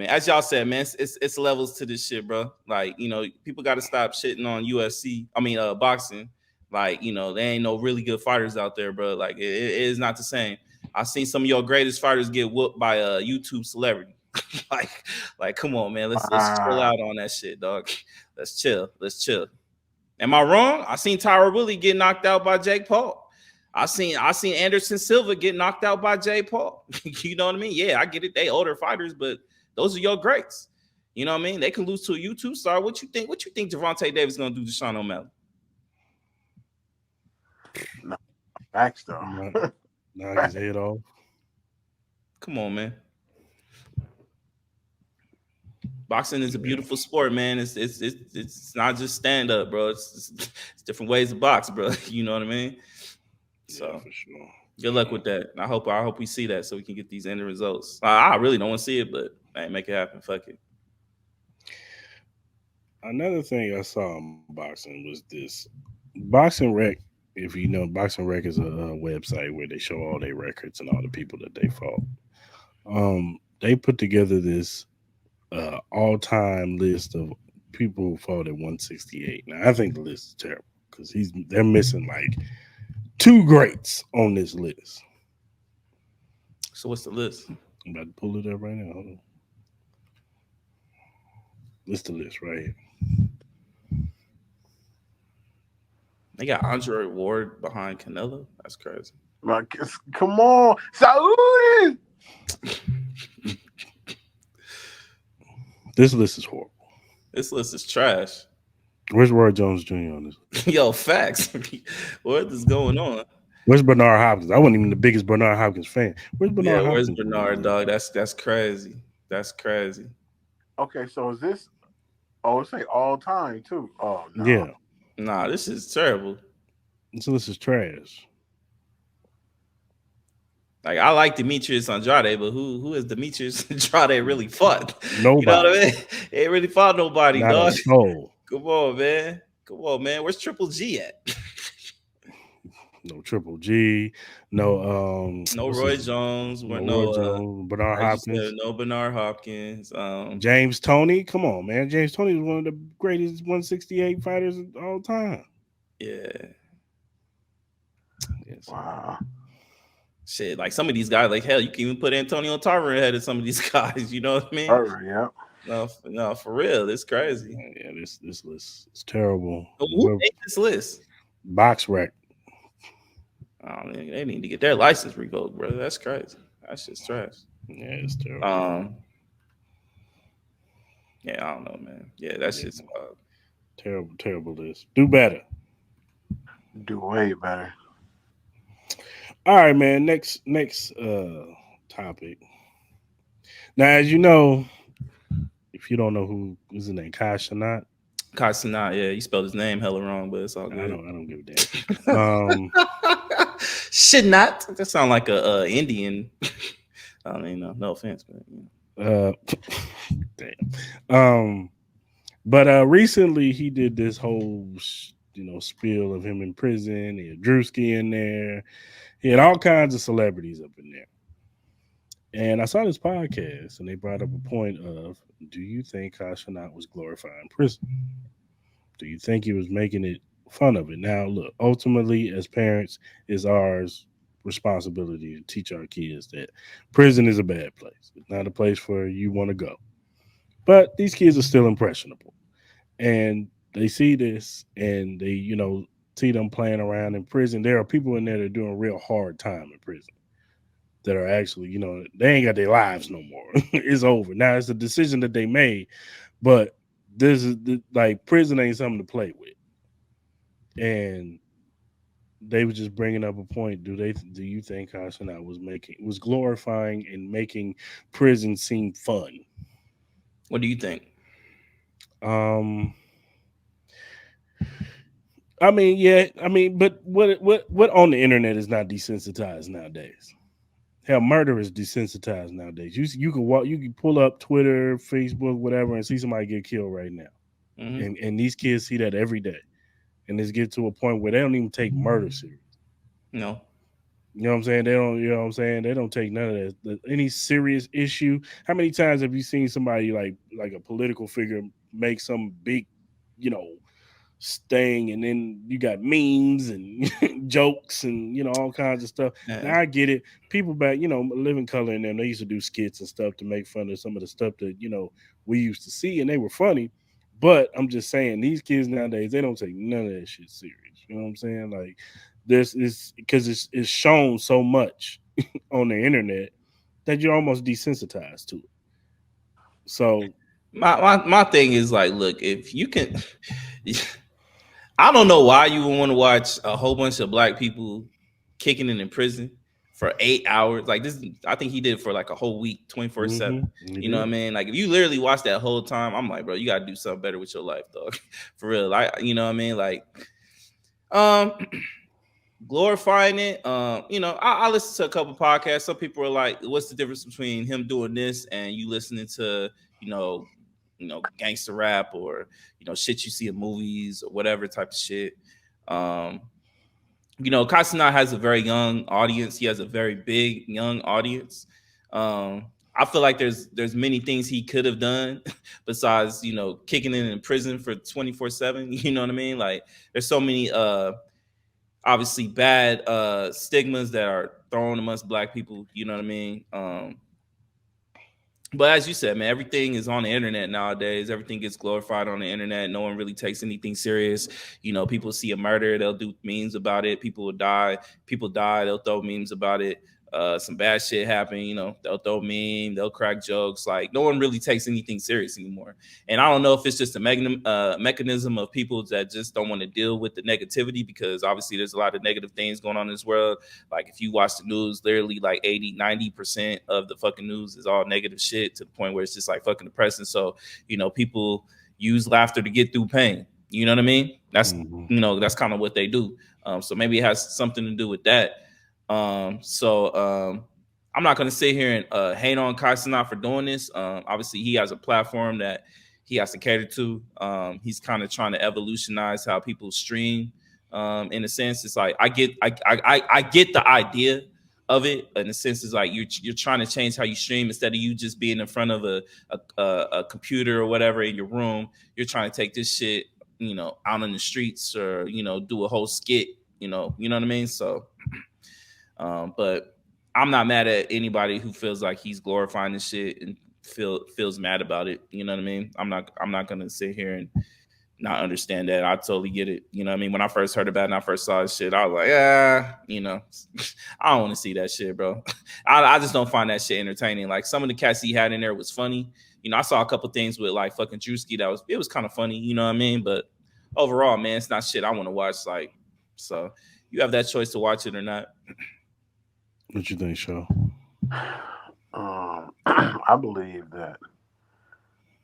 Speaker 2: As y'all said, man, it's levels to this shit, bro. Like, people got to stop shitting on boxing. Like, there ain't no really good fighters out there, bro. Like, it is not the same. I've seen some of your greatest fighters get whooped by a YouTube celebrity. like, come on, man. Let's chill out on that shit, dog. Let's chill. Am I wrong? I seen Tyra Willie get knocked out by Jake Paul. I seen Anderson Silva get knocked out by Jake Paul. You know what I mean? Yeah, I get it. They older fighters, but those are your greats. You know what I mean? They can lose to a YouTube star. What you think Gervonta Davis is gonna do to Sean O'Malley?
Speaker 3: No, facts though.
Speaker 1: Knock his head off.
Speaker 2: Come on, man. Boxing is a beautiful sport, man. It's not just stand up, bro. It's different ways to box, bro. You know what I mean? So
Speaker 1: yeah, for sure.
Speaker 2: Good luck with that. I hope we see that so we can get these end results. I really don't want to see it, but hey, make it happen. Fuck it.
Speaker 1: Another thing I saw in boxing was this Boxing Rec. If you know, Boxing Rec is a website where they show all their records and all the people that they fought. They put together this all-time list of people who fought at 168. Now I think the list is terrible because they're missing like two greats on this list.
Speaker 2: So what's the list?
Speaker 1: I'm about to pull it up right now. Hold on. This the list right here.
Speaker 2: They got Andre Ward behind Canelo. That's crazy.
Speaker 3: Like, come on, Saudi.
Speaker 1: This list is horrible.
Speaker 2: This list is trash.
Speaker 1: Where's Roy Jones Jr. on this?
Speaker 2: Yo, facts. What is going on?
Speaker 1: Where's Bernard Hopkins? I wasn't even the biggest Bernard Hopkins fan. Where's
Speaker 2: Yeah,
Speaker 1: Bernard
Speaker 2: where's
Speaker 1: Hopkins?
Speaker 2: Bernard, dog? That's crazy. That's crazy.
Speaker 3: Okay, so is this? Oh, it's like all time too. Oh no.
Speaker 1: Yeah,
Speaker 2: Nah, this is terrible.
Speaker 1: this list is trash.
Speaker 2: Like I like Demetrius Andrade, but who is Demetrius Andrade really fought?
Speaker 1: Nobody.
Speaker 2: You know what I mean? He ain't really fought nobody,
Speaker 1: Not
Speaker 2: dog.
Speaker 1: a soul.
Speaker 2: Come on, man. Come on, man. Where's Triple G at?
Speaker 1: No Triple G. No
Speaker 2: No
Speaker 1: what's
Speaker 2: Roy
Speaker 1: his-
Speaker 2: Jones.
Speaker 1: No
Speaker 2: No,
Speaker 1: Roy Jones. Bernard
Speaker 2: like you said,
Speaker 1: Hopkins.
Speaker 2: no Bernard Hopkins.
Speaker 1: James Toney. Come on, man. James Toney is one of the greatest 168 fighters of all time.
Speaker 2: Yeah.
Speaker 1: Yes.
Speaker 3: Wow.
Speaker 2: Shit, like some of these guys, like hell, you can even put Antonio Tarver ahead of some of these guys. You know what I mean?
Speaker 3: Yeah.
Speaker 2: No, for real, it's crazy.
Speaker 1: Yeah, this list is terrible.
Speaker 2: Who made this list?
Speaker 1: Box Rec.
Speaker 2: Oh, they need to get their license revoked, brother. That's crazy. That's just trash.
Speaker 1: Yeah, it's terrible.
Speaker 2: Yeah, I don't know, man. Yeah, that's just wild.
Speaker 1: Terrible list. Do better.
Speaker 3: Do way better.
Speaker 1: All right, man. Next topic. Now, as you know, if you don't know who is his name, Cenat.
Speaker 2: Cenat, yeah, you spelled his name hella wrong, but it's all good.
Speaker 1: I don't give a damn.
Speaker 2: Should not. That sound like a Indian. I don't even know. No offense, but
Speaker 1: damn. But recently he did this whole spiel of him in prison. He had Drewski in there. He had all kinds of celebrities up in there. And I saw this podcast, and they brought up a point of: do you think Cenat was glorifying prison? Do you think he was making it fun of it? Now, look, ultimately, as parents, it's our responsibility to teach our kids that prison is a bad place. It's not a place where you want to go. But these kids are still impressionable. And they see this, and they, see them playing around in prison. There are people in there that are doing a real hard time in prison that are actually, they ain't got their lives no more. It's over. Now, it's a decision that they made, but this is like prison ain't something to play with. And they were just bringing up a point. Do you think Cenat was glorifying and making prison seem fun?
Speaker 2: What do you think?
Speaker 1: I mean, yeah. I mean, but what on the internet is not desensitized nowadays? Hell, murder is desensitized nowadays. You can pull up Twitter, Facebook, whatever, and see somebody get killed right now. Mm-hmm. And these kids see that every day. And it's get to a point where they don't even take murder serious.
Speaker 2: No.
Speaker 1: You know what I'm saying? They don't, They don't take none of that. Any serious issue. How many times have you seen somebody like a political figure make some big, sting, and then you got memes and jokes and all kinds of stuff. Yeah. Now I get it. People back, Living Color in them, they used to do skits and stuff to make fun of some of the stuff that we used to see, and they were funny. But I'm just saying, these kids nowadays, they don't take none of that shit serious. You know what I'm saying? Like, this is because it's shown so much on the internet that you're almost desensitized to it. So
Speaker 2: my thing is like, look, if you can. I don't know why you would want to watch a whole bunch of black people kicking it in prison for 8 hours. Like this, I think he did it for like a whole week, 24/7. You know what I mean? Like if you literally watch that whole time, I'm like, bro, you gotta do something better with your life, dog. For real. Like, you know what I mean? Like, glorifying it. I listen to a couple podcasts. Some people are like, what's the difference between him doing this and you listening to, gangster rap or shit you see in movies or whatever type of shit. Cenat has a very young audience. He has a very big young audience. I feel like there's many things he could have done besides kicking in prison for 24/7. You know what I mean? Like there's so many obviously bad stigmas that are thrown amongst black people. You know what I mean? But as you said, man, everything is on the internet nowadays. Everything gets glorified on the internet. No one really takes anything serious. People see a murder, they'll do memes about it. People will die. People die, they'll throw memes about it. Some bad shit happen, they'll throw meme, they'll crack jokes. Like no one really takes anything serious anymore. And I don't know if it's just a mechanism of people that just don't want to deal with the negativity, because obviously there's a lot of negative things going on in this world. Like if you watch the news, literally like 80-90% of the fucking news is all negative shit, to the point where it's just like fucking depressing. So people use laughter to get through pain. You know what I mean? That's
Speaker 1: Mhm.
Speaker 2: that's kind of what they do. So maybe it has something to do with that. I'm not going to sit here and hate on Cenat for doing this. Obviously, he has a platform that he has to cater to. He's kind of trying to evolutionize how people stream. In a sense, it's like I get the idea of it. In a sense, it's like you're trying to change how you stream. Instead of you just being in front of a computer or whatever in your room, you're trying to take this shit out in the streets, or do a whole skit. You know what I mean? So. But I'm not mad at anybody who feels like he's glorifying this shit and feels mad about it. You know what I mean? I'm not gonna sit here and not understand that. I totally get it. You know what I mean? When I first heard about it and I first saw this shit, I was like, yeah, I don't want to see that shit, bro. I just don't find that shit entertaining. Like some of the cats he had in there was funny. I saw a couple things with like fucking Drewski it was kind of funny, you know what I mean? But overall, man, it's not shit I want to watch. Like, so you have that choice to watch it or not.
Speaker 1: What you think, Shaw?
Speaker 3: I believe that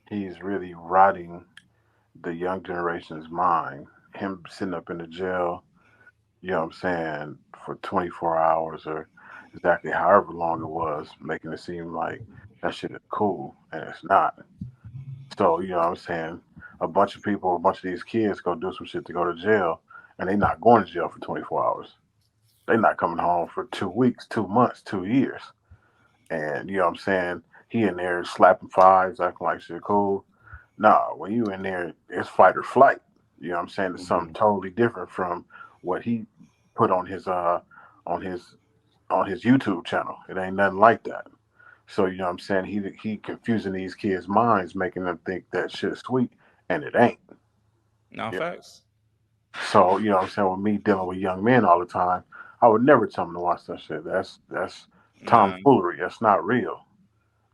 Speaker 3: he's really rotting the young generation's mind. Him sitting up in the jail, you know what I'm saying, for 24 hours or exactly however long it was, making it seem like that shit is cool, and it's not. So, you know what I'm saying, a bunch of these kids go do some shit to go to jail, and they not going to jail for 24 hours. They not coming home for 2 weeks, 2 months, 2 years. And, you know what I'm saying, he in there slapping fives, acting like shit cool. Nah, when you in there, it's fight or flight. You know what I'm saying? It's something
Speaker 1: Mhm.
Speaker 3: totally different from what he put on his on his YouTube channel. It ain't nothing like that. So you know what I'm saying? He confusing these kids' minds, making them think that shit's sweet, and it ain't.
Speaker 2: No
Speaker 3: Yeah.
Speaker 2: facts.
Speaker 3: So you know what I'm saying? With me dealing with young men all the time, I would never tell them to watch that shit. That's
Speaker 2: Nah,
Speaker 3: tomfoolery. That's not real.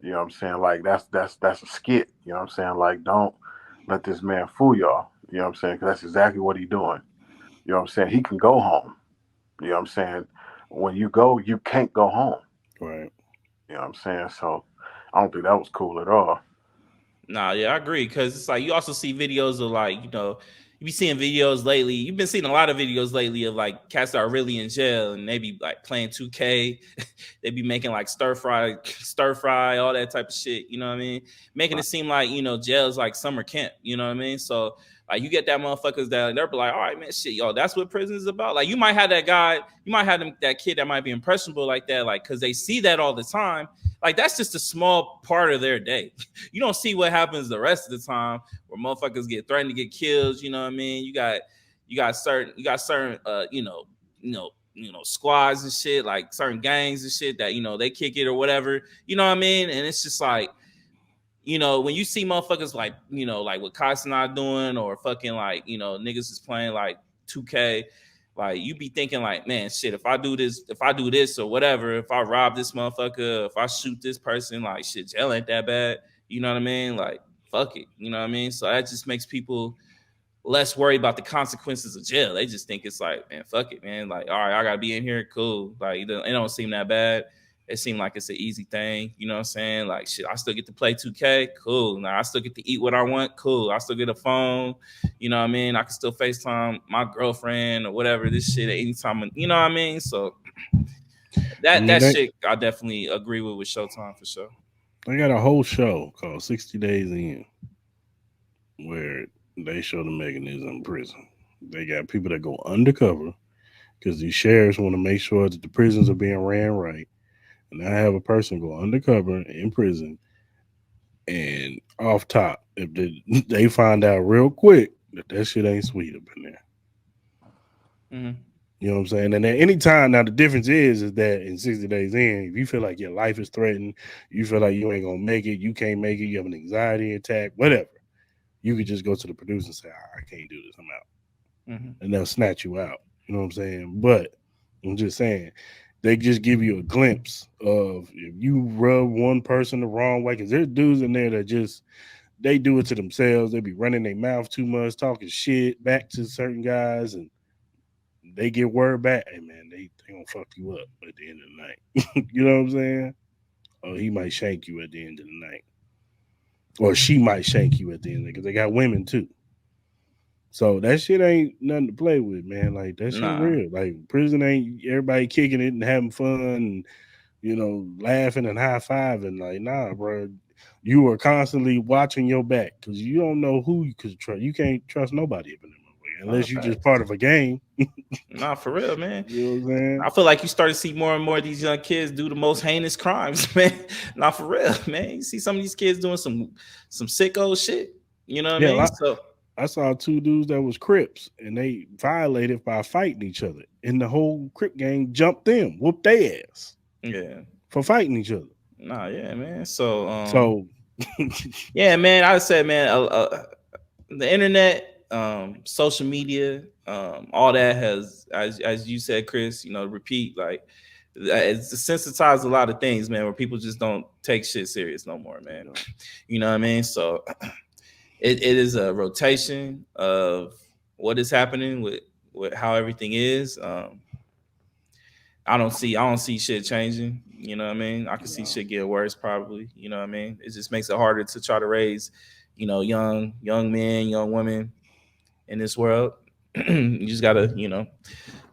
Speaker 3: You know what I'm saying? Like that's a skit. You know what I'm saying? Like don't let this man fool y'all. You know what I'm saying? Because that's exactly what he doing. You know what I'm saying? He can go home. You know what I'm saying? When you go, you can't go home.
Speaker 1: Right.
Speaker 3: You know what I'm saying? So I don't think that was cool at all.
Speaker 2: nah, yeah, I agree. Because it's like you also see videos of like you be seeing videos lately. You've been seeing a lot of videos lately of like cats that are really in jail and they be like playing 2K. They be making like stir fry, all that type of shit. You know what I mean? Making it
Speaker 3: Right.
Speaker 2: seem like jail is like summer camp. You know what I mean? So like you get that motherfuckers that they're like, all right, man, shit, yo, that's what prison is about. Like you might have that guy, you might have that kid that might be impressionable like that, like because they see that all the time. Like that's just a small part of their day. You don't see what happens the rest of the time where motherfuckers get threatened to get killed. You know what I mean? You got certain squads and shit, like certain gangs and shit that they kick it or whatever. You know what I mean? And it's just like when you see motherfuckers like like what Cris and I doing, or fucking like niggas is playing like 2K. Like you be thinking like, man, shit, if I do this or whatever, if I rob this motherfucker, if I shoot this person, like shit, jail ain't that bad. You know what I mean? Like, fuck it. You know what I mean? So that just makes people less worried about the consequences of jail. They just think it's like, man, fuck it, man. Like, all right, I gotta be in here, cool. Like, it don't seem that bad. It seemed like it's an easy thing. You know what I'm saying? Like, shit, I still get to play 2K, cool. Now I still get to eat what I want, cool. I still get a phone. You know what I mean? I can still FaceTime my girlfriend or whatever. This shit at any time. You know what I mean? So
Speaker 1: I
Speaker 2: that
Speaker 1: mean,
Speaker 2: that shit, I definitely agree with Showtime for sure.
Speaker 1: they got a whole show called 60 Days In where they show the mechanism in prison. They got people that go undercover because these sheriffs want to make sure that the prisons are being ran right. and I have a person go undercover in prison, and off top, if they find out real quick that shit ain't sweet up in there.
Speaker 2: Mhm.
Speaker 1: You know what I'm saying? And at any time, now the difference is that in 60 days in, if you feel like your life is threatened, you feel like you ain't gonna make it, you can't make it, you have an anxiety attack, whatever, you could just go to the producer and say, I can't do this, I'm out.
Speaker 2: Mhm.
Speaker 1: And they'll snatch you out. You know what I'm saying? But I'm just saying, they just give you a glimpse of if you rub one person the wrong way, because there's dudes in there that just they do it to themselves. They be running their mouth too much, talking shit back to certain guys, and they get word back. Hey man, they gonna fuck you up at the end of the night. You know what I'm saying? Or he might shank you at the end of the night, or she might shank you at the end because they got women too. So that shit ain't nothing to play with, man. Like that shit
Speaker 2: Nah.
Speaker 1: real. Like prison ain't everybody kicking it and having fun and laughing and high fiving. Like nah, bro. You are constantly watching your back because you don't know who you could trust. You can't trust nobody up in there
Speaker 2: Nah,
Speaker 1: unless you just
Speaker 2: facts.
Speaker 1: part of a gang.
Speaker 2: Nah, for real, man.
Speaker 1: You know what I'm saying?
Speaker 2: I feel like you start to see more and more of these young kids do the most heinous crimes, man. Not for real, man. You see some of these kids doing some sicko shit. You know what I
Speaker 1: Yeah,
Speaker 2: mean? So
Speaker 1: I saw two dudes that was Crips and they violated by fighting each other. And the whole Crip gang jumped them, whooped their ass
Speaker 2: yeah,
Speaker 1: for fighting each other.
Speaker 2: nah, yeah, man. So
Speaker 1: So
Speaker 2: yeah, man. I said, man, the internet, social media, all that has, as you said, Chris, repeat like it's desensitized a lot of things, man, where people just don't take shit serious no more, man. You know what I mean? So it is a rotation of what is happening with how everything is. I don't see shit changing. You know what I mean? I can see shit get worse probably. You know what I mean? It just makes it harder to try to raise, young men, young women in this world. You just gotta,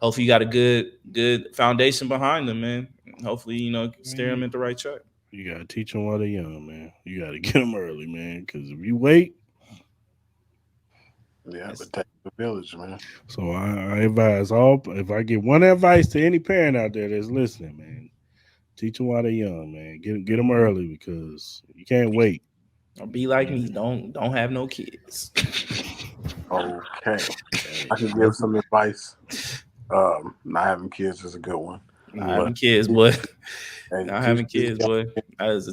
Speaker 2: hopefully you got a good foundation behind them, man. Hopefully, steer them
Speaker 1: man,
Speaker 2: at the right track.
Speaker 1: you gotta teach them while they're young, man. You gotta get them early, man. Because if you wait,
Speaker 3: Yeah,
Speaker 2: That's,
Speaker 3: but take the village, man.
Speaker 1: so I advise all. If I give one advice to any parent out there that's listening, man, teach them while they're young, man. Get them early because you can't wait.
Speaker 2: or be like me. Don't have no kids.
Speaker 3: Okay.
Speaker 1: Hey,
Speaker 3: I can give some advice. Not having kids is a good one.
Speaker 2: Not
Speaker 1: yeah,
Speaker 2: having
Speaker 3: But
Speaker 2: kids, boy.
Speaker 3: hey,
Speaker 2: Not
Speaker 3: teach
Speaker 2: having
Speaker 3: these
Speaker 2: kids,
Speaker 3: young
Speaker 2: boy.
Speaker 3: men.
Speaker 2: That is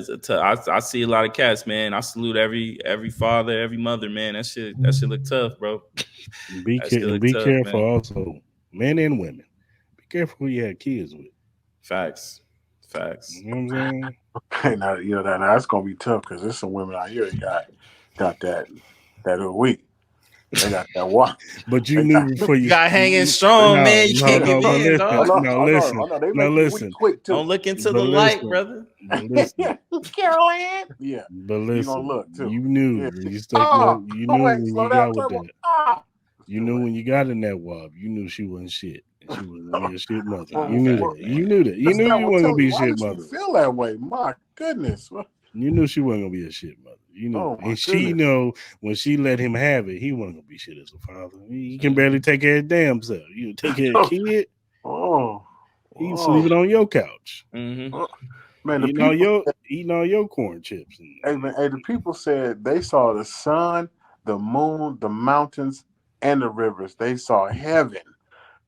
Speaker 2: a tough. I see a lot of cats, man. I salute every father, every mother, man. That shit look tough, bro. That shit
Speaker 1: and
Speaker 2: look
Speaker 1: be
Speaker 2: tough,
Speaker 1: careful
Speaker 2: man.
Speaker 1: also, men and women. Be careful who you have kids with.
Speaker 2: Facts, facts.
Speaker 1: You know what I'm saying?
Speaker 3: Hey, now that's gonna be tough because there's some women out here that got that weak. They got that walk.
Speaker 1: But you
Speaker 3: They
Speaker 1: knew
Speaker 3: got
Speaker 1: before you.
Speaker 2: Got hanging
Speaker 3: they,
Speaker 2: strong, man. You can't give
Speaker 1: No.
Speaker 2: in,
Speaker 1: Listen,
Speaker 3: oh
Speaker 2: dog.
Speaker 3: no,
Speaker 1: no,
Speaker 3: oh no,
Speaker 1: listen,
Speaker 3: oh no, they
Speaker 1: no,
Speaker 3: make you weak
Speaker 1: listen,
Speaker 3: quick too.
Speaker 2: Don't look into
Speaker 1: but
Speaker 2: the light,
Speaker 1: listen,
Speaker 2: brother.
Speaker 1: but listen,
Speaker 3: Carol Ann. Yeah,
Speaker 1: but
Speaker 3: you gonna
Speaker 1: listen.
Speaker 3: look too.
Speaker 1: You knew
Speaker 3: Yeah.
Speaker 1: when you stuck your.
Speaker 3: Oh,
Speaker 1: You knew
Speaker 3: wait,
Speaker 1: when
Speaker 3: slow
Speaker 1: you
Speaker 3: down,
Speaker 1: got with
Speaker 3: turbo.
Speaker 1: that.
Speaker 3: Ah, it's
Speaker 1: You
Speaker 3: too
Speaker 1: knew
Speaker 3: late.
Speaker 1: when you got in that wob. You knew she wasn't shit, and she wasn't gonna be a shit mother.
Speaker 2: Nah,
Speaker 1: You
Speaker 3: Well,
Speaker 1: knew
Speaker 2: fact,
Speaker 3: well,
Speaker 1: that. You
Speaker 2: man.
Speaker 1: knew that. You
Speaker 3: that's
Speaker 1: knew
Speaker 3: not
Speaker 1: you
Speaker 3: what.
Speaker 1: wasn't
Speaker 3: Tell
Speaker 1: gonna
Speaker 3: me,
Speaker 1: be a
Speaker 3: why
Speaker 1: shit
Speaker 3: did you
Speaker 1: mother.
Speaker 3: feel that way? My goodness.
Speaker 1: You knew she wasn't gonna be a shit mother. You knew
Speaker 3: Oh
Speaker 1: it.
Speaker 3: my
Speaker 1: And she
Speaker 3: goodness.
Speaker 1: know when she let him have it, he wasn't gonna be shit as a father. He can
Speaker 2: Mhm.
Speaker 1: barely take care of his damn self. You take care of a kid,
Speaker 3: Oh,
Speaker 1: he
Speaker 3: oh,
Speaker 1: sleeping on your couch,
Speaker 2: Mhm.
Speaker 3: oh. Man, the people.
Speaker 1: eating all your corn chips.
Speaker 3: Hey, man, hey, the people said they saw the sun, the moon, the mountains, and the rivers. They saw heaven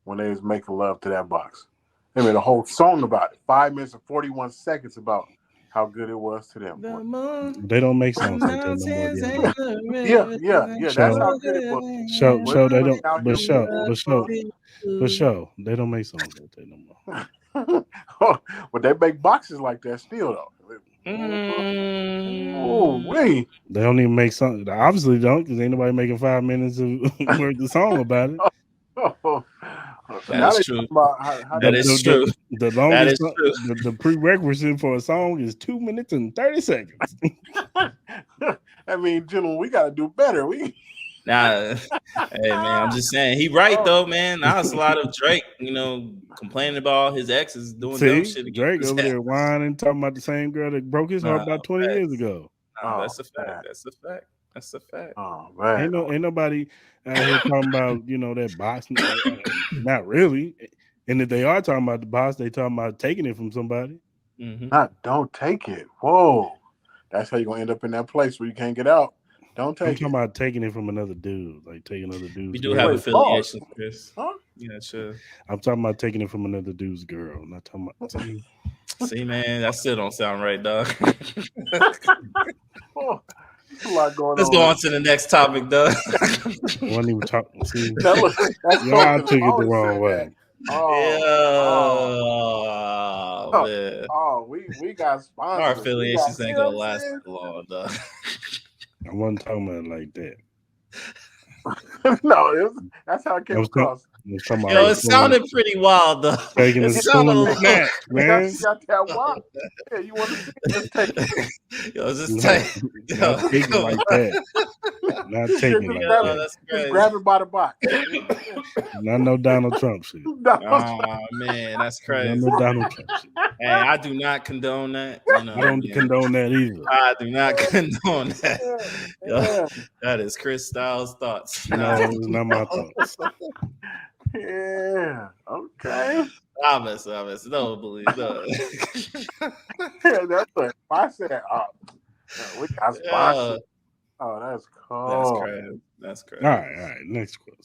Speaker 3: when they was making love to that box. They made a whole song about it. 5 minutes and 41 seconds about how good it was to them. Boy.
Speaker 2: The moon,
Speaker 1: They don't make
Speaker 2: the
Speaker 1: songs like that no more,
Speaker 2: mountains, and
Speaker 1: DMO.
Speaker 2: the
Speaker 3: Yeah,
Speaker 2: rivers.
Speaker 3: yeah,
Speaker 2: I
Speaker 3: yeah. That's
Speaker 1: Show,
Speaker 3: how
Speaker 2: know
Speaker 3: good it was.
Speaker 2: heaven
Speaker 1: show. They
Speaker 3: Women
Speaker 1: don't.
Speaker 3: out here
Speaker 1: But show,
Speaker 3: making
Speaker 2: just
Speaker 1: but show,
Speaker 3: love.
Speaker 2: for
Speaker 1: but
Speaker 2: you.
Speaker 1: show. They don't make songs like that no more.
Speaker 3: But they make boxes like that still though. Oh,
Speaker 2: Mm.
Speaker 3: wait.
Speaker 1: They don't even make songs. They obviously don't, because ain't nobody making 5 minutes of worth of song about it.
Speaker 3: Oh,
Speaker 2: That
Speaker 3: now
Speaker 2: is
Speaker 3: they
Speaker 2: true.
Speaker 3: talking about how
Speaker 2: That
Speaker 3: they.
Speaker 2: is true.
Speaker 1: The
Speaker 2: That
Speaker 1: longest
Speaker 2: is true.
Speaker 1: the prerequisite for a song is 2 minutes and 30 seconds.
Speaker 3: I mean, gentlemen, we got to do better. We.
Speaker 2: Nah, hey man, I'm just saying he right
Speaker 3: Oh,
Speaker 2: though, man. Now it's a lot of Drake, complaining about all his exes doing dumb
Speaker 1: See,
Speaker 2: shit against
Speaker 1: Drake
Speaker 2: his
Speaker 1: over
Speaker 2: ex.
Speaker 1: there whining, talking about the same girl that broke his heart
Speaker 2: Nah,
Speaker 1: about 20 years
Speaker 2: facts.
Speaker 1: ago.
Speaker 2: Nah,
Speaker 3: oh
Speaker 2: that's a fact.
Speaker 3: man.
Speaker 2: That's a fact. That's a fact.
Speaker 3: Oh man.
Speaker 1: Ain't nobody out here talking about that box. Not really. And if they are talking about the box, they talking about taking it from somebody.
Speaker 2: Mm-hmm.
Speaker 3: Not don't take it. Whoa. That's how you're gonna end up in that place where you can't get out. Don't
Speaker 1: I'm
Speaker 3: take
Speaker 1: talking
Speaker 3: it.
Speaker 1: about taking it from another dude, like taking another
Speaker 2: We
Speaker 1: dude's
Speaker 2: do have
Speaker 1: girl.
Speaker 3: Wait, pause.
Speaker 2: affiliations, Chris.
Speaker 3: Huh?
Speaker 2: Yeah, sure.
Speaker 1: I'm talking about taking it from another dude's girl. I'm not talking about. See,
Speaker 2: See, man, that still don't sound right, dog.
Speaker 3: Oh, there's a lot going
Speaker 2: Let's go
Speaker 3: on.
Speaker 2: on to the next topic, dog.
Speaker 1: I wasn't even talking. See,
Speaker 3: Now look, that's
Speaker 1: y'all
Speaker 3: coaching.
Speaker 1: took it the
Speaker 3: Always
Speaker 1: wrong
Speaker 3: said that.
Speaker 1: way.
Speaker 2: Yeah,
Speaker 3: Oh, oh,
Speaker 2: oh,
Speaker 3: oh,
Speaker 2: man.
Speaker 3: oh, we got
Speaker 2: Our
Speaker 3: sponsors. We got,
Speaker 2: affiliations
Speaker 3: you
Speaker 2: ain't
Speaker 3: know
Speaker 2: gonna
Speaker 3: what I'm
Speaker 2: last
Speaker 3: saying?
Speaker 2: long, dog.
Speaker 1: I wasn't talking about it like that.
Speaker 3: No, that's how it
Speaker 1: I
Speaker 3: came
Speaker 1: was talking.
Speaker 3: across.
Speaker 1: I was talking about
Speaker 2: Yo,
Speaker 1: like
Speaker 2: it sounded pretty wild, though.
Speaker 1: taking
Speaker 2: It
Speaker 1: a
Speaker 2: sounded a
Speaker 1: spoon
Speaker 2: little.
Speaker 1: snack,
Speaker 3: You got,
Speaker 1: man.
Speaker 3: you got that wop. Yeah, you want to see it? Just take it.
Speaker 2: Yo, just
Speaker 1: No,
Speaker 2: take.
Speaker 1: not
Speaker 2: Yo,
Speaker 1: taking
Speaker 2: come
Speaker 1: like
Speaker 2: on.
Speaker 1: that. Not taking
Speaker 3: Just
Speaker 1: like
Speaker 3: grab
Speaker 2: Yo,
Speaker 3: it.
Speaker 1: that.
Speaker 2: that's
Speaker 3: Just
Speaker 2: crazy.
Speaker 3: grab it by the box.
Speaker 1: Not no Donald Trump shit.
Speaker 2: Oh man, that's
Speaker 1: Not
Speaker 2: crazy.
Speaker 1: no Donald Trump shit.
Speaker 2: Hey, I do not condone that. You know
Speaker 1: I
Speaker 2: what I
Speaker 1: don't
Speaker 2: mean?
Speaker 1: condone that either.
Speaker 2: I do not condone that. Yo,
Speaker 3: Yeah,
Speaker 2: that is Chris Styles' thoughts.
Speaker 1: No, it's not my thoughts.
Speaker 3: yeah. Okay.
Speaker 2: Obvious. No, believe no.
Speaker 3: Yeah, that's what I said. We got
Speaker 2: Yeah,
Speaker 3: sponsors. Oh, that's
Speaker 2: that's
Speaker 3: cool.
Speaker 2: crazy. That's crazy.
Speaker 1: All right. Next question.